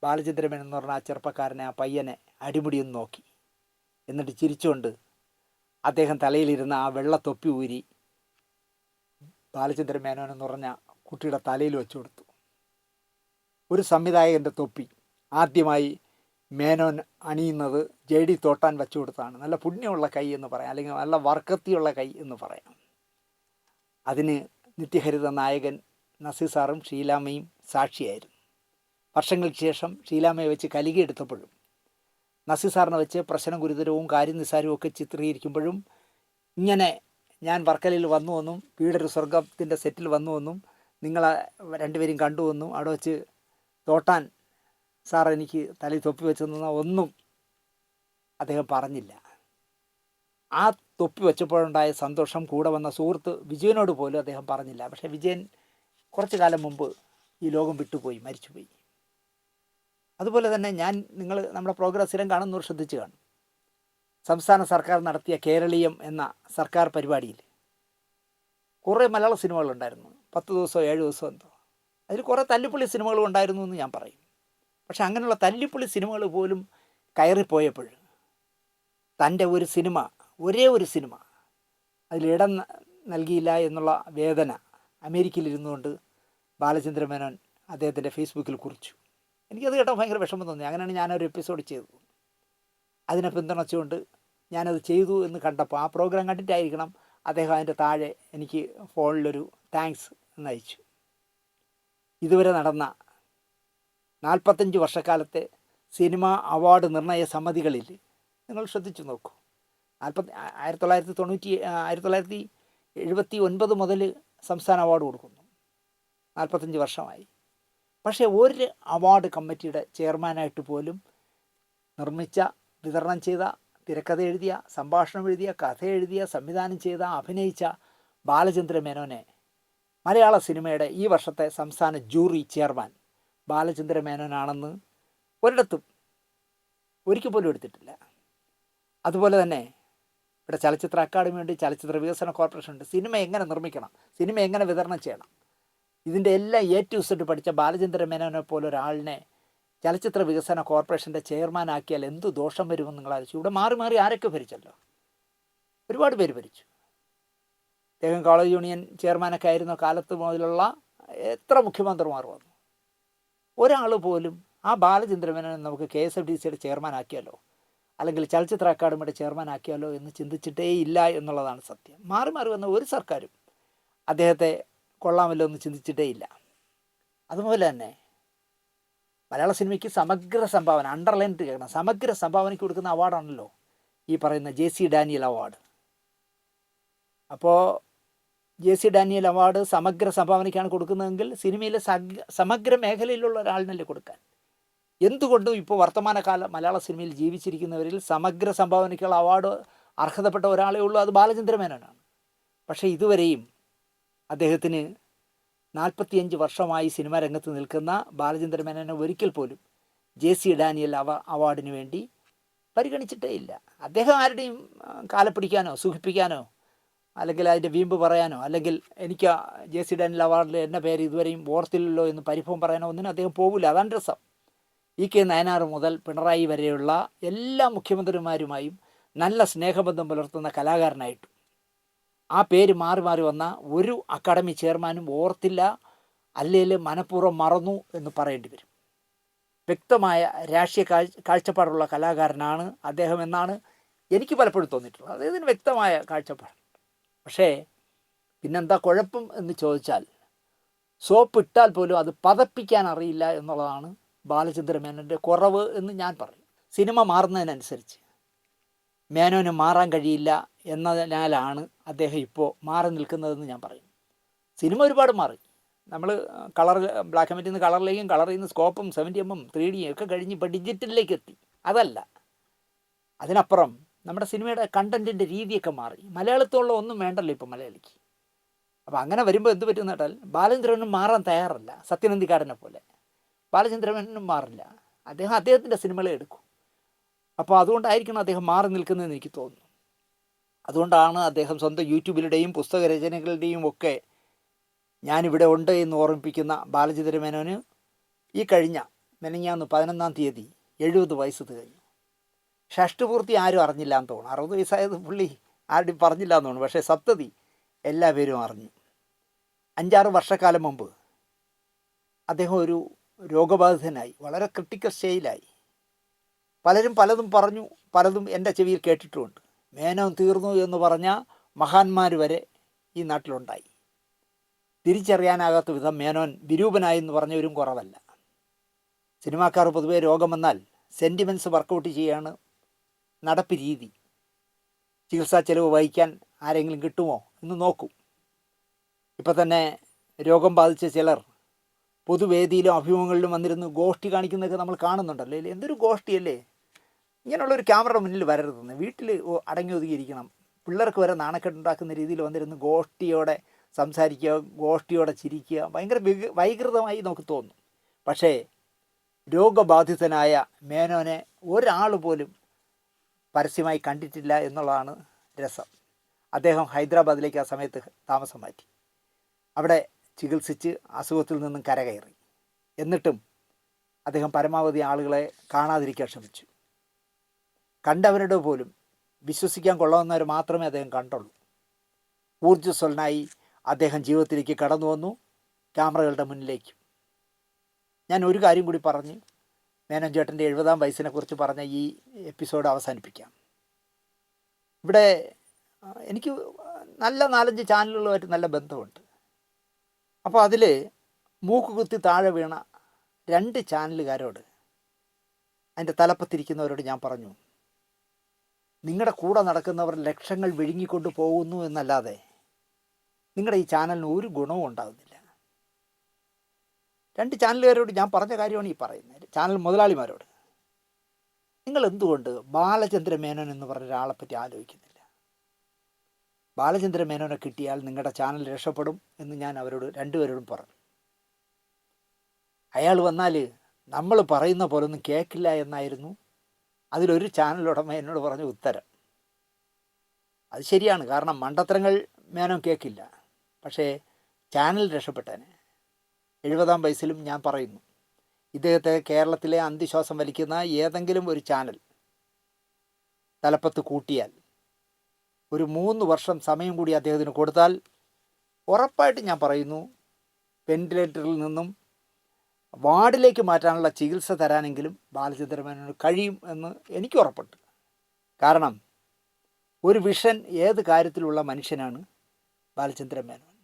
ബാലചന്ദ്രമേനൻ എന്ന് പറഞ്ഞ ആ ചെറുപ്പക്കാരനെ, ആ പയ്യനെ അടിമുടിയൊന്ന് നോക്കി. എന്നിട്ട് ചിരിച്ചുകൊണ്ട് അദ്ദേഹം തലയിലിരുന്ന ആ വെള്ളത്തൊപ്പി ഊരി ബാലചന്ദ്രമേനോൻ എന്ന് പറഞ്ഞ കുട്ടിയുടെ തലയിൽ വെച്ചു കൊടുത്തു. ഒരു സംവിധായകൻ്റെ തൊപ്പി ആദ്യമായി മേനോൻ അണിയുന്നത് ജഡി തോട്ടാൻ വെച്ചു കൊടുത്താണ്. നല്ല പുണ്യമുള്ള കൈ എന്ന് പറയാം, അല്ലെങ്കിൽ നല്ല വർക്കത്തിയുള്ള കൈ എന്ന് പറയാം. അതിന് നിത്യഹരിത നായകൻ നസീർ സാറും ഷീലാമ്മയും സാക്ഷിയായിരുന്നു. വർഷങ്ങൾക്ക് ശേഷം ഷീലാമ്മയെ വെച്ച് കലികയെടുത്തപ്പോഴും നസീർ സാറിനെ വെച്ച് പ്രശ്നം ഗുരുതരവും കാര്യനിസ്സാരവും ഒക്കെ ചിത്രീകരിക്കുമ്പോഴും ഇങ്ങനെ ഞാൻ വർക്കലയിൽ വന്നുവെന്നും വീടൊരു സ്വർഗത്തിൻ്റെ സെറ്റിൽ വന്നുവെന്നും നിങ്ങളെ 2 പേരും കണ്ടുവെന്നും അവിടെ വെച്ച് തോട്ടാൻ സാർ എനിക്ക് തലയിൽ തൊപ്പി വെച്ചെന്ന ഒന്നും അദ്ദേഹം പറഞ്ഞില്ല. ആ തൊപ്പി വെച്ചപ്പോഴുണ്ടായ സന്തോഷം കൂടെ വന്ന സുഹൃത്ത് വിജയനോട് പോലും അദ്ദേഹം പറഞ്ഞില്ല. പക്ഷേ വിജയൻ കുറച്ചു കാലം മുമ്പ് ഈ ലോകം വിട്ടുപോയി, മരിച്ചുപോയി. അതുപോലെ തന്നെ നിങ്ങൾ നമ്മുടെ പ്രോഗ്രാം സ്ഥിരം കാണുന്നവർ ശ്രദ്ധിച്ച് കാണും. സംസ്ഥാന സർക്കാർ നടത്തിയ കേരളീയം എന്ന സർക്കാർ പരിപാടിയിൽ കുറേ മലയാള സിനിമകളുണ്ടായിരുന്നു. 10 ദിവസമോ 7 ദിവസമോ എന്തോ. അതിൽ കുറേ തല്ലിപ്പൊളി സിനിമകളും ഉണ്ടായിരുന്നു എന്ന് ഞാൻ പറയും. പക്ഷെ അങ്ങനെയുള്ള തല്ലിപ്പൊളി സിനിമകൾ പോലും കയറിപ്പോയപ്പോൾ തൻ്റെ ഒരു സിനിമ, ഒരേ ഒരു സിനിമ അതിലിടം നൽകിയില്ല എന്നുള്ള വേദന അമേരിക്കയിലിരുന്നുകൊണ്ട് ബാലചന്ദ്രമേനോൻ അദ്ദേഹത്തിൻ്റെ ഫേസ്ബുക്കിൽ കുറിച്ചു. എനിക്കത് കേട്ടാൽ ഭയങ്കര വിഷമം തോന്നി. അങ്ങനെയാണ് ഞാനൊരു എപ്പിസോഡ് ചെയ്തത്. അതിനെ പിന്തുണച്ചുകൊണ്ട് ഞാനത് ചെയ്തു എന്ന് കണ്ടപ്പോൾ, ആ പ്രോഗ്രാം കണ്ടിട്ടായിരിക്കണം അദ്ദേഹം അതിൻ്റെ താഴെ എനിക്ക് ഫോണിലൊരു താങ്ക്സ് എന്നയച്ചു. ഇതുവരെ നടന്ന 45 വർഷക്കാലത്തെ സിനിമ അവാർഡ് നിർണയ സമിതികളിൽ നിങ്ങൾ ശ്രദ്ധിച്ചു നോക്കൂ. 1979 മുതൽ സംസ്ഥാന അവാർഡ് കൊടുക്കുന്നു. 45 വർഷമായി. പക്ഷേ ഒരു അവാർഡ് കമ്മിറ്റിയുടെ ചെയർമാനായിട്ട് പോലും നിർമ്മിച്ച, വിതരണം ചെയ്ത, തിരക്കഥ എഴുതിയ, സംഭാഷണം എഴുതിയ, കഥ എഴുതിയ, സംവിധാനം ചെയ്ത, അഭിനയിച്ച ബാലചന്ദ്ര മേനോനെ മലയാള സിനിമയുടെ ഈ വർഷത്തെ സംസ്ഥാന ജൂറി ചെയർമാൻ ബാലചന്ദ്ര മേനോനാണെന്ന് ഒരിടത്തും ഒരിക്കൽ പോലും എടുത്തിട്ടില്ല. അതുപോലെ തന്നെ ഇവിടെ ചലച്ചിത്ര അക്കാദമിയുണ്ട്, ചലച്ചിത്ര വികസന കോർപ്പറേഷൻ ഉണ്ട്. സിനിമ എങ്ങനെ നിർമ്മിക്കണം, സിനിമ എങ്ങനെ വിതരണം ചെയ്യണം, ഇതിൻ്റെ എല്ലാം A to Z പഠിച്ച ബാലചന്ദ്ര മേനോനെ പോലെ ഒരാളിനെ ചലച്ചിത്ര വികസന കോർപ്പറേഷൻ്റെ ചെയർമാനാക്കിയാൽ എന്ത് ദോഷം വരുമെന്ന് നിങ്ങൾ ആലോചിച്ചു. ഇവിടെ മാറി മാറി ആരൊക്കെ ഭരിച്ചല്ലോ, ഒരുപാട് പേര് ഭരിച്ചു. അദ്ദേഹം കോളേജ് യൂണിയൻ ചെയർമാനൊക്കെ ആയിരുന്ന കാലത്ത് മുതലുള്ള എത്ര മുഖ്യമന്ത്രിമാർ വന്നു. ഒരാൾ പോലും ആ ബാലചന്ദ്ര മേനോനെ നമുക്ക് KSFDCയുടെ ചെയർമാനാക്കിയാലോ അല്ലെങ്കിൽ ചലച്ചിത്ര അക്കാദമിയുടെ ചെയർമാനാക്കിയാലോ എന്ന് ചിന്തിച്ചിട്ടേ ഇല്ല എന്നുള്ളതാണ് സത്യം. മാറി മാറി വന്ന ഒരു സർക്കാരും അദ്ദേഹത്തെ കൊള്ളാമല്ലോ എന്ന് ചിന്തിച്ചിട്ടേ ഇല്ല. അതുപോലെ തന്നെ മലയാള സിനിമയ്ക്ക് സമഗ്ര സംഭാവന, അണ്ടർലൈൻ കേൾക്കണം, സമഗ്ര സംഭാവനയ്ക്ക് കൊടുക്കുന്ന അവാർഡാണല്ലോ ഈ പറയുന്ന JC ഡാനിയൽ അവാർഡ്. അപ്പോൾ JC ഡാനിയൽ അവാർഡ് സമഗ്ര സംഭാവനയ്ക്കാണ് കൊടുക്കുന്നതെങ്കിൽ സിനിമയിലെ സമഗ്ര മേഖലയിലുള്ള ഒരാളിനല്ലേ കൊടുക്കാൻ. എന്തുകൊണ്ടും ഇപ്പോൾ വർത്തമാനകാല മലയാള സിനിമയിൽ ജീവിച്ചിരിക്കുന്നവരിൽ സമഗ്ര സംഭാവനയ്ക്കുള്ള അവാർഡ് അർഹതപ്പെട്ട ഒരാളേ ഉള്ളൂ, അത് ബാലചന്ദ്ര മേനോനാണ്. പക്ഷേ ഇതുവരെയും അദ്ദേഹത്തിന് 45 വർഷമായി സിനിമാ രംഗത്ത് നിൽക്കുന്ന ബാലചന്ദ്ര മേനോനെ ഒരിക്കൽ പോലും JC ഡാനിയൽ അവാർഡിന് വേണ്ടി പരിഗണിച്ചിട്ടേ ഇല്ല. അദ്ദേഹം ആരുടെയും കാലപ്പിടിക്കാനോ സുഖിപ്പിക്കാനോ അല്ലെങ്കിൽ അതിൻ്റെ വീമ്പ് പറയാനോ അല്ലെങ്കിൽ എനിക്ക് JC ഡാനിയൽ അവാർഡിൽ എന്ന പേര് ഇതുവരെയും ഓർത്തില്ലല്ലോ എന്ന് പരിഭവം പറയാനോ ഒന്നിനും അദ്ദേഹം പോകില്ല. അതാണ് രസം. EK നയനാർ മുതൽ പിണറായി വരെയുള്ള എല്ലാ മുഖ്യമന്ത്രിമാരുമായും നല്ല സ്നേഹബന്ധം പുലർത്തുന്ന കലാകാരനായിട്ടും ആ പേര് മാറി മാറി വന്ന ഒരു അക്കാദമി ചെയർമാനും ഓർത്തില്ല, അല്ലെങ്കിൽ മനഃപൂർവ്വം മറന്നു എന്ന് പറയേണ്ടി വരും. വ്യക്തമായ രാഷ്ട്രീയ കാഴ്ചപ്പാടുള്ള കലാകാരനാണ് അദ്ദേഹം എന്നാണ് എനിക്ക് പലപ്പോഴും തോന്നിയിട്ടുള്ളത്. അദ്ദേഹത്തിന് വ്യക്തമായ കാഴ്ചപ്പാട്. പക്ഷേ പിന്നെന്താ കുഴപ്പം എന്ന് ചോദിച്ചാൽ, സോപ്പ് ഇട്ടാൽ പോലും അത് പതപ്പിക്കാൻ അറിയില്ല എന്നുള്ളതാണ് ബാലചന്ദ്ര മേനോൻ്റെ കുറവ് എന്ന് ഞാൻ പറയും. സിനിമ മാറുന്നതിനനുസരിച്ച് മേനോന് മാറാൻ കഴിയില്ല എന്നതിനാലാണ് അദ്ദേഹം ഇപ്പോൾ മാറി നിൽക്കുന്നതെന്ന് ഞാൻ പറയും. സിനിമ ഒരുപാട് മാറി. നമ്മൾ കളർ ബ്ലാക്ക് ആൻഡ് വൈറ്റിൽ നിന്ന് കളറിലേക്കും, കളറിൽ നിന്ന് സ്കോപ്പും 70mm 3D ഒക്കെ കഴിഞ്ഞ് ഇപ്പോൾ ഡിജിറ്റലിലേക്ക് എത്തി. അതല്ല, അതിനപ്പുറം നമ്മുടെ സിനിമയുടെ കണ്ടൻറ്റിൻ്റെ രീതിയൊക്കെ മാറി. മലയാളത്തോളം ഒന്നും വേണ്ടല്ലോ ഇപ്പോൾ മലയാളിക്ക്. അപ്പോൾ അങ്ങനെ വരുമ്പോൾ എന്ത് പറ്റുമെന്ന് കേട്ടാൽ, ബാലചന്ദ്രനും മാറാൻ തയ്യാറല്ല. സത്യനന്ദിക്കാരനെ പോലെ ബാലചന്ദ്രനും മാറില്ല. അദ്ദേഹത്തിൻ്റെ സിനിമകളെ എടുക്കും. അപ്പോൾ അതുകൊണ്ടായിരിക്കണം അദ്ദേഹം മാറി നിൽക്കുന്നതെന്ന് എനിക്ക് തോന്നുന്നു. അതുകൊണ്ടാണ് അദ്ദേഹം സ്വന്തം യൂട്യൂബിലുടെയും പുസ്തകരചനകളുടെയും ഒക്കെ ഞാനിവിടെ ഉണ്ട് എന്ന് ഓർമ്മിപ്പിക്കുന്ന ബാലചന്ദ്ര മേനോന് ഈ കഴിഞ്ഞ മെനഞ്ഞാന്ന് 11-ാം തീയതി 70 വയസ്സ് തികഞ്ഞു. ഷഷ്ടിപൂർത്തി ആരും അറിഞ്ഞില്ല എന്ന് തോന്നുന്നു. 60 വയസ്സായത് പുള്ളി ആരുടെയും പറഞ്ഞില്ല എന്ന് തോന്നുന്നു. പക്ഷേ സപ്തതി എല്ലാവരും അറിഞ്ഞു. 5-6 വർഷക്കാലം മുമ്പ് അദ്ദേഹം ഒരു രോഗബാധിതനായി, വളരെ ക്രിട്ടിക്കൽ സ്റ്റേജിലായി. പലരും പലതും പറഞ്ഞു, പലതും എൻ്റെ ചെവിയിൽ കേട്ടിട്ടുമുണ്ട്. മേനോൻ തീർന്നു എന്ന് പറഞ്ഞ മഹാന്മാർ വരെ ഈ നാട്ടിലുണ്ടായി. തിരിച്ചറിയാനാകാത്ത വിധം മേനോൻ വിരൂപനായി എന്ന് പറഞ്ഞവരും കുറവല്ല. സിനിമാക്കാർ പൊതുവെ രോഗം വന്നാൽ സെൻറ്റിമെൻറ്റ്സ് വർക്കൗട്ട് ചെയ്യാണ് നടപ്പ് രീതി. ചികിത്സാ ചെലവ് വഹിക്കാൻ ആരെങ്കിലും കിട്ടുമോ എന്ന് നോക്കും. ഇപ്പം തന്നെ രോഗം ബാധിച്ച ചിലർ പൊതുവേദിയിലും അഭിമുഖങ്ങളിലും വന്നിരുന്ന് ഗോഷ്ടി കാണിക്കുന്നതൊക്കെ നമ്മൾ കാണുന്നുണ്ടല്ലോ. അല്ലേ, എന്തൊരു ഗോഷ്ടിയല്ലേ! ഇങ്ങനെയുള്ളൊരു ക്യാമറ മുന്നിൽ വരരുതെന്ന്, വീട്ടിൽ അടങ്ങി ഒതുങ്ങിയിരിക്കണം. പിള്ളേർക്ക് വരെ നാണക്കെട്ടുണ്ടാക്കുന്ന രീതിയിൽ വന്നിരുന്ന് ഗോഷ്ടിയോടെ സംസാരിക്കുക, ഗോഷ്ടിയോടെ ചിരിക്കുക, ഭയങ്കര വൈകൃതമായി നമുക്ക് തോന്നും. പക്ഷേ രോഗബാധിതനായ മേനോനെ ഒരാൾ പോലും പരസ്യമായി കണ്ടിട്ടില്ല എന്നുള്ളതാണ് രസം. അദ്ദേഹം ഹൈദരാബാദിലേക്ക് ആ സമയത്ത് താമസം മാറ്റി. അവിടെ ചികിത്സിച്ച് അസുഖത്തിൽ നിന്നും കരകയറി. എന്നിട്ടും അദ്ദേഹം പരമാവധി ആളുകളെ കാണാതിരിക്കാൻ ശ്രമിച്ചു. കണ്ടവരുടെ പോലും വിശ്വസിക്കാൻ കൊള്ളാവുന്നവർ മാത്രമേ അദ്ദേഹം കണ്ടുള്ളൂ. ഊർജ്ജസ്വലനായി അദ്ദേഹം ജീവിതത്തിലേക്ക് കടന്നു വന്നു, ക്യാമറകളുടെ മുന്നിലേക്ക്. ഞാൻ ഒരു കാര്യം കൂടി പറഞ്ഞ് മേനോൻ ചേട്ടൻ്റെ 70-ാം വയസ്സിനെക്കുറിച്ച് പറഞ്ഞ ഈ എപ്പിസോഡ് അവസാനിപ്പിക്കാം. ഇവിടെ എനിക്ക് നല്ല 4-5 ചാനലുകളുമായിട്ട് നല്ല ബന്ധമുണ്ട്. അപ്പോൾ അതിൽ മൂക്ക് കുത്തി താഴെ വീണ 2 ചാനലുകാരോട്, അതിൻ്റെ തലപ്പത്തിരിക്കുന്നവരോട് ഞാൻ പറഞ്ഞു, നിങ്ങളുടെ കൂടെ നടക്കുന്നവർ ലക്ഷങ്ങൾ വിഴുങ്ങിക്കൊണ്ട് പോകുന്നു എന്നല്ലാതെ നിങ്ങളുടെ ഈ ചാനലിന് ഒരു ഗുണവും ഉണ്ടാകുന്നില്ല. 2 ചാനലുകാരോട് ഞാൻ പറഞ്ഞ കാര്യമാണ് ഈ പറയുന്നത്, ചാനൽ മുതലാളിമാരോട്. നിങ്ങൾ എന്തുകൊണ്ട് ബാലചന്ദ്ര മേനോൻ എന്ന് പറഞ്ഞ ഒരാളെ പറ്റി ആലോചിക്കുന്നില്ല? ബാലചന്ദ്ര മേനോനെ കിട്ടിയാൽ നിങ്ങളുടെ ചാനൽ രക്ഷപ്പെടും എന്ന് ഞാൻ അവരോട് രണ്ടുപേരോടും പറഞ്ഞു. അയാൾ വന്നാൽ നമ്മൾ പറയുന്ന പോലൊന്നും കേൾക്കില്ല എന്നായിരുന്നു അതിലൊരു ചാനലുടമ എന്നോട് പറഞ്ഞ ഉത്തരം. അത് ശരിയാണ്, കാരണം മണ്ടത്തരങ്ങൾ മേനോൻ കേൾക്കില്ല, പക്ഷേ ചാനൽ രക്ഷപ്പെട്ടേനെ. 70-ാം വയസ്സിലും ഞാൻ പറയുന്നു, ഇദ്ദേഹത്തെ കേരളത്തിലെ അന്ത്യശ്വാസം വലിക്കുന്ന ഏതെങ്കിലും ഒരു ചാനൽ തലപ്പത്ത് കൂട്ടിയാൽ ഒരു 3 വർഷം സമയം കൂടി അദ്ദേഹത്തിന് കൊടുത്താൽ ഉറപ്പായിട്ട് ഞാൻ പറയുന്നു, വെന്റിലേറ്ററിൽ നിന്നും വാർഡിലേക്ക് മാറ്റാനുള്ള ചികിത്സ തരാനെങ്കിലും ബാലചന്ദ്ര മേനോന് കഴിയും എന്ന് എനിക്ക് ഉറപ്പുണ്ട്. കാരണം ഒരു വിഷൻ ഏത് കാര്യത്തിലുള്ള മനുഷ്യനാണ് ബാലചന്ദ്ര മേനോൻ.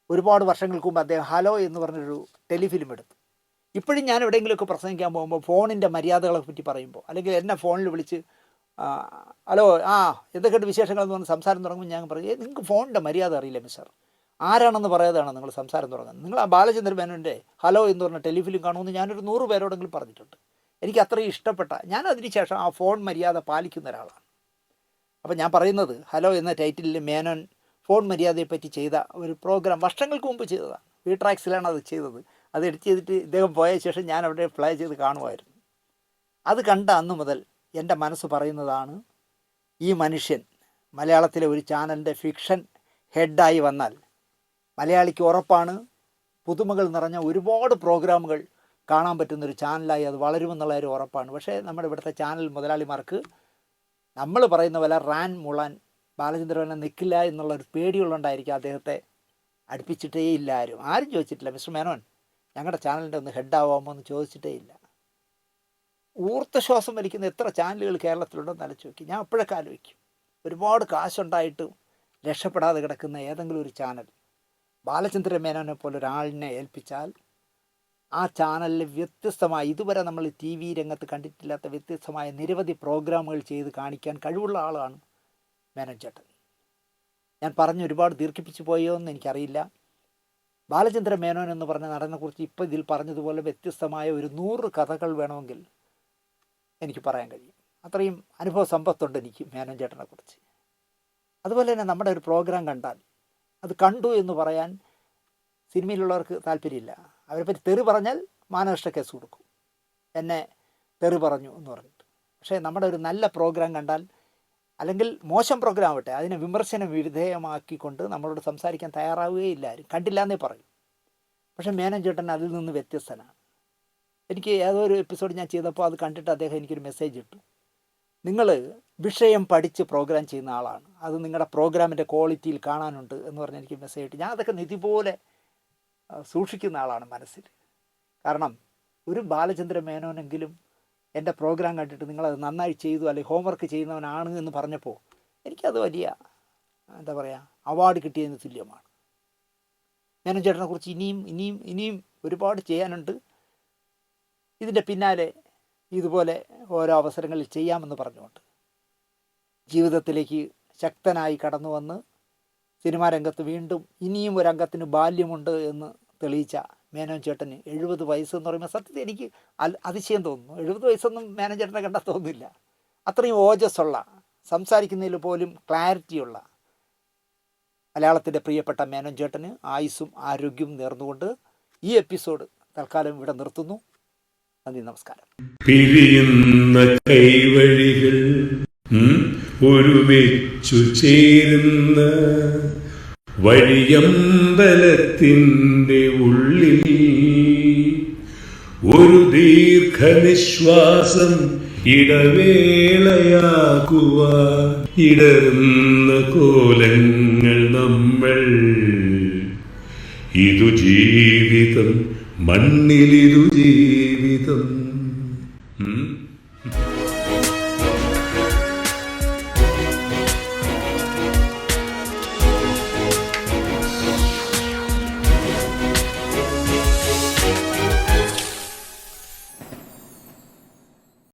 ഒരുപാട് വർഷങ്ങൾക്ക് മുമ്പ് അദ്ദേഹം ഹലോ എന്ന് പറഞ്ഞൊരു ടെലിഫിലിം എടുത്തു. ഇപ്പോഴും ഞാൻ എവിടെയെങ്കിലുമൊക്കെ പ്രസംഗിക്കാൻ പോകുമ്പോൾ ഫോണിൻ്റെ മര്യാദകളെ പറ്റി പറയുമ്പോൾ, അല്ലെങ്കിൽ എന്നെ ഫോണിൽ വിളിച്ച് ഹലോ എന്തൊക്കെയുണ്ട് വിശേഷങ്ങളെന്ന് പറഞ്ഞ് സംസാരം തുടങ്ങുമ്പോൾ ഞാൻ പറയും, നിങ്ങൾക്ക് ഫോണിൻ്റെ മര്യാദ അറിയില്ല മിസ്റ്റർ, ആരാണെന്ന് പറയാതെയാണ് നിങ്ങൾ സംസാരം തുടങ്ങുന്നത്. നിങ്ങൾ ആ ബാലചന്ദ്ര മേനോൻ്റെ ഹലോ എന്ന് പറഞ്ഞ ടെലിഫിലിം കാണുമെന്ന് ഞാനൊരു 100 പേരോടെങ്കിലും പറഞ്ഞിട്ടുണ്ട്. എനിക്ക് അത്രയും ഇഷ്ടപ്പെട്ട, ഞാൻ അതിനുശേഷം ആ ഫോൺ മര്യാദ പാലിക്കുന്ന ഒരാളാണ്. അപ്പോൾ ഞാൻ പറയുന്നത്, ഹലോ എന്ന ടൈറ്റിലിൽ മേനോൻ ഫോൺ മര്യാദയെപ്പറ്റി ചെയ്ത ഒരു പ്രോഗ്രാം വർഷങ്ങൾക്ക് മുമ്പ് ചെയ്തതാണ്. V-Trax-ലാണ് അത് ചെയ്തത്. അത് എഡിറ്റ് ചെയ്തിട്ട് ഇദ്ദേഹം പോയ ശേഷം ഞാൻ അവിടെ പ്ലേ ചെയ്ത് കാണുമായിരുന്നു. അത് കണ്ട അന്ന് മുതൽ എൻ്റെ മനസ്സ് പറയുന്നതാണ്, ഈ മനുഷ്യൻ മലയാളത്തിലെ ഒരു ചാനലിൻ്റെ ഫിക്ഷൻ ഹെഡായി വന്നാൽ മലയാളിക്ക് ഉറപ്പാണ് പുതുമകൾ നിറഞ്ഞ ഒരുപാട് പ്രോഗ്രാമുകൾ കാണാൻ പറ്റുന്നൊരു ചാനലായി അത് വളരുമെന്നുള്ള ഒരു ഉറപ്പാണ്. പക്ഷേ നമ്മുടെ ഇവിടുത്തെ ചാനൽ മുതലാളിമാർക്ക് നമ്മൾ പറയുന്ന പോലെ റാൻ മുളാൻ ബാലചന്ദ്രനെ നിൽക്കില്ല എന്നുള്ളൊരു പേടിയുള്ളതുകൊണ്ടായിരിക്കും അദ്ദേഹത്തെ അടുപ്പിച്ചിട്ടേ ഇല്ല. ആരും ചോദിച്ചിട്ടില്ല, മിസ്റ്റർ മേനോൻ ഞങ്ങളുടെ ചാനലിൻ്റെ ഒന്ന് ഹെഡാവാമോ എന്ന് ചോദിച്ചിട്ടേ ഇല്ല. ഊർത്തശ്വാസം വലിക്കുന്ന എത്ര ചാനലുകൾ കേരളത്തിലുണ്ടെന്ന് ആലോചിച്ച് നോക്കി. ഞാൻ അപ്പോഴൊക്കെ ആലോചിക്കും, ഒരുപാട് കാശുണ്ടായിട്ടും രക്ഷപ്പെടാതെ കിടക്കുന്ന ഏതെങ്കിലും ഒരു ചാനൽ ബാലചന്ദ്ര മേനോനെ പോലെ ഒരാളിനെ ഏൽപ്പിച്ചാൽ ആ ചാനലിൽ വ്യത്യസ്തമായ, ഇതുവരെ നമ്മൾ TV രംഗത്ത് കണ്ടിട്ടില്ലാത്ത വ്യത്യസ്തമായ നിരവധി പ്രോഗ്രാമുകൾ ചെയ്ത് കാണിക്കാൻ കഴിവുള്ള ആളാണ് മേനോൻ ചേട്ടൻ. ഞാൻ പറഞ്ഞ് ഒരുപാട് ദീർഘിപ്പിച്ചു പോയോ എന്ന് എനിക്കറിയില്ല. ബാലചന്ദ്ര മേനോൻ എന്ന് പറഞ്ഞ നടനെക്കുറിച്ച് ഇപ്പോൾ ഇതിൽ പറഞ്ഞതുപോലെ വ്യത്യസ്തമായ ഒരു 100 കഥകൾ വേണമെങ്കിൽ എനിക്ക് പറയാൻ കഴിയും. അത്രയും അനുഭവ സമ്പത്തുണ്ട് എനിക്ക് മേനോൻ ചേട്ടനെ കുറിച്ച്. അതുപോലെ തന്നെ നമ്മുടെ ഒരു പ്രോഗ്രാം കണ്ടാൽ അത് കണ്ടു എന്ന് പറയാൻ സിനിമയിലുള്ളവർക്ക് താല്പര്യമില്ല. അവരെപ്പറ്റി തെറി പറഞ്ഞാൽ മാനനഷ്ട കേസ് കൊടുക്കും, എന്നെ തെറി പറഞ്ഞു എന്ന് പറഞ്ഞിട്ട്. പക്ഷേ നമ്മുടെ ഒരു നല്ല പ്രോഗ്രാം കണ്ടാൽ, അല്ലെങ്കിൽ മോശം പ്രോഗ്രാം ആവട്ടെ, അതിനെ വിമർശന വിധേയമാക്കിക്കൊണ്ട് നമ്മളോട് സംസാരിക്കാൻ തയ്യാറാവുകയില്ല, ആരും കണ്ടില്ല എന്നേ പറയും. പക്ഷേ മേനോൻ ചേട്ടൻ അതിൽ നിന്ന് വ്യത്യസ്തനാണ്. എനിക്ക് ഏതോ ഒരു എപ്പിസോഡ് ഞാൻ ചെയ്തപ്പോൾ അത് കണ്ടിട്ട് അദ്ദേഹം എനിക്കൊരു മെസ്സേജ് ഇട്ടു, നിങ്ങൾ വിഷയം പഠിച്ച് പ്രോഗ്രാം ചെയ്യുന്ന ആളാണ്, അത് നിങ്ങളുടെ പ്രോഗ്രാമിൻ്റെ ക്വാളിറ്റിയിൽ കാണാനുണ്ട് എന്ന് പറഞ്ഞ് എനിക്ക് മെസ്സേജ് ഇട്ടു. ഞാൻ അതൊക്കെ നിധി പോലെ സൂക്ഷിക്കുന്ന ആളാണ് മനസ്സിൽ. കാരണം ഒരു ബാലചന്ദ്ര മേനോനെങ്കിലും എൻ്റെ പ്രോഗ്രാം കണ്ടിട്ട് നിങ്ങളത് നന്നായി ചെയ്തു, അല്ലെങ്കിൽ ഹോംവർക്ക് ചെയ്യുന്നവനാണ് എന്ന് പറഞ്ഞപ്പോൾ എനിക്കത് വലിയ എന്താ പറയുക, അവാർഡ് കിട്ടിയതിന് തുല്യമാണ്. മേനോൻ ചേട്ടനെ കുറിച്ച് ഇനിയും ഒരുപാട് ചെയ്യാനുണ്ട്. ഇതിൻ്റെ പിന്നാലെ ഇതുപോലെ ഓരോ അവസരങ്ങളിൽ ചെയ്യാമെന്ന് പറഞ്ഞുകൊണ്ട് ജീവിതത്തിലേക്ക് ശക്തനായി കടന്നു വന്ന് സിനിമാ രംഗത്ത് വീണ്ടും ഇനിയും ഒരംഗത്തിന് ബാല്യമുണ്ട് എന്ന് തെളിയിച്ച മേനോൻ ചേട്ടന് 70 വയസ്സെന്ന് പറയുമ്പോൾ സത്യത്തിൽ എനിക്ക് അതിശയം തോന്നുന്നു. 70 വയസ്സൊന്നും മേനോൻ ചേട്ടനെ കണ്ടാൽ തോന്നുന്നില്ല. അത്രയും ഓജസ്സുള്ള, സംസാരിക്കുന്നതിൽ പോലും ക്ലാരിറ്റിയുള്ള മലയാളത്തിൻ്റെ പ്രിയപ്പെട്ട മേനോൻ ചേട്ടന് ആയുസ്സും ആരോഗ്യവും നേർന്നുകൊണ്ട് ഈ എപ്പിസോഡ് തൽക്കാലം ഇവിടെ നിർത്തുന്നു. നന്ദി, നമസ്കാരം. പിരിയുന്ന കൈവഴികൾ ഒരുമിച്ചു ചേരുന്ന വഴിയമ്പലത്തിൻ്റെ ഉള്ളിൽ ഒരു ദീർഘനിശ്വാസം ഇടവേളയാക്കുവാൻ ഇടറുന്ന കോലങ്ങൾ നമ്മൾ. ഇതു ജീവിതം, മണ്ണിലിതു ജീവിതം.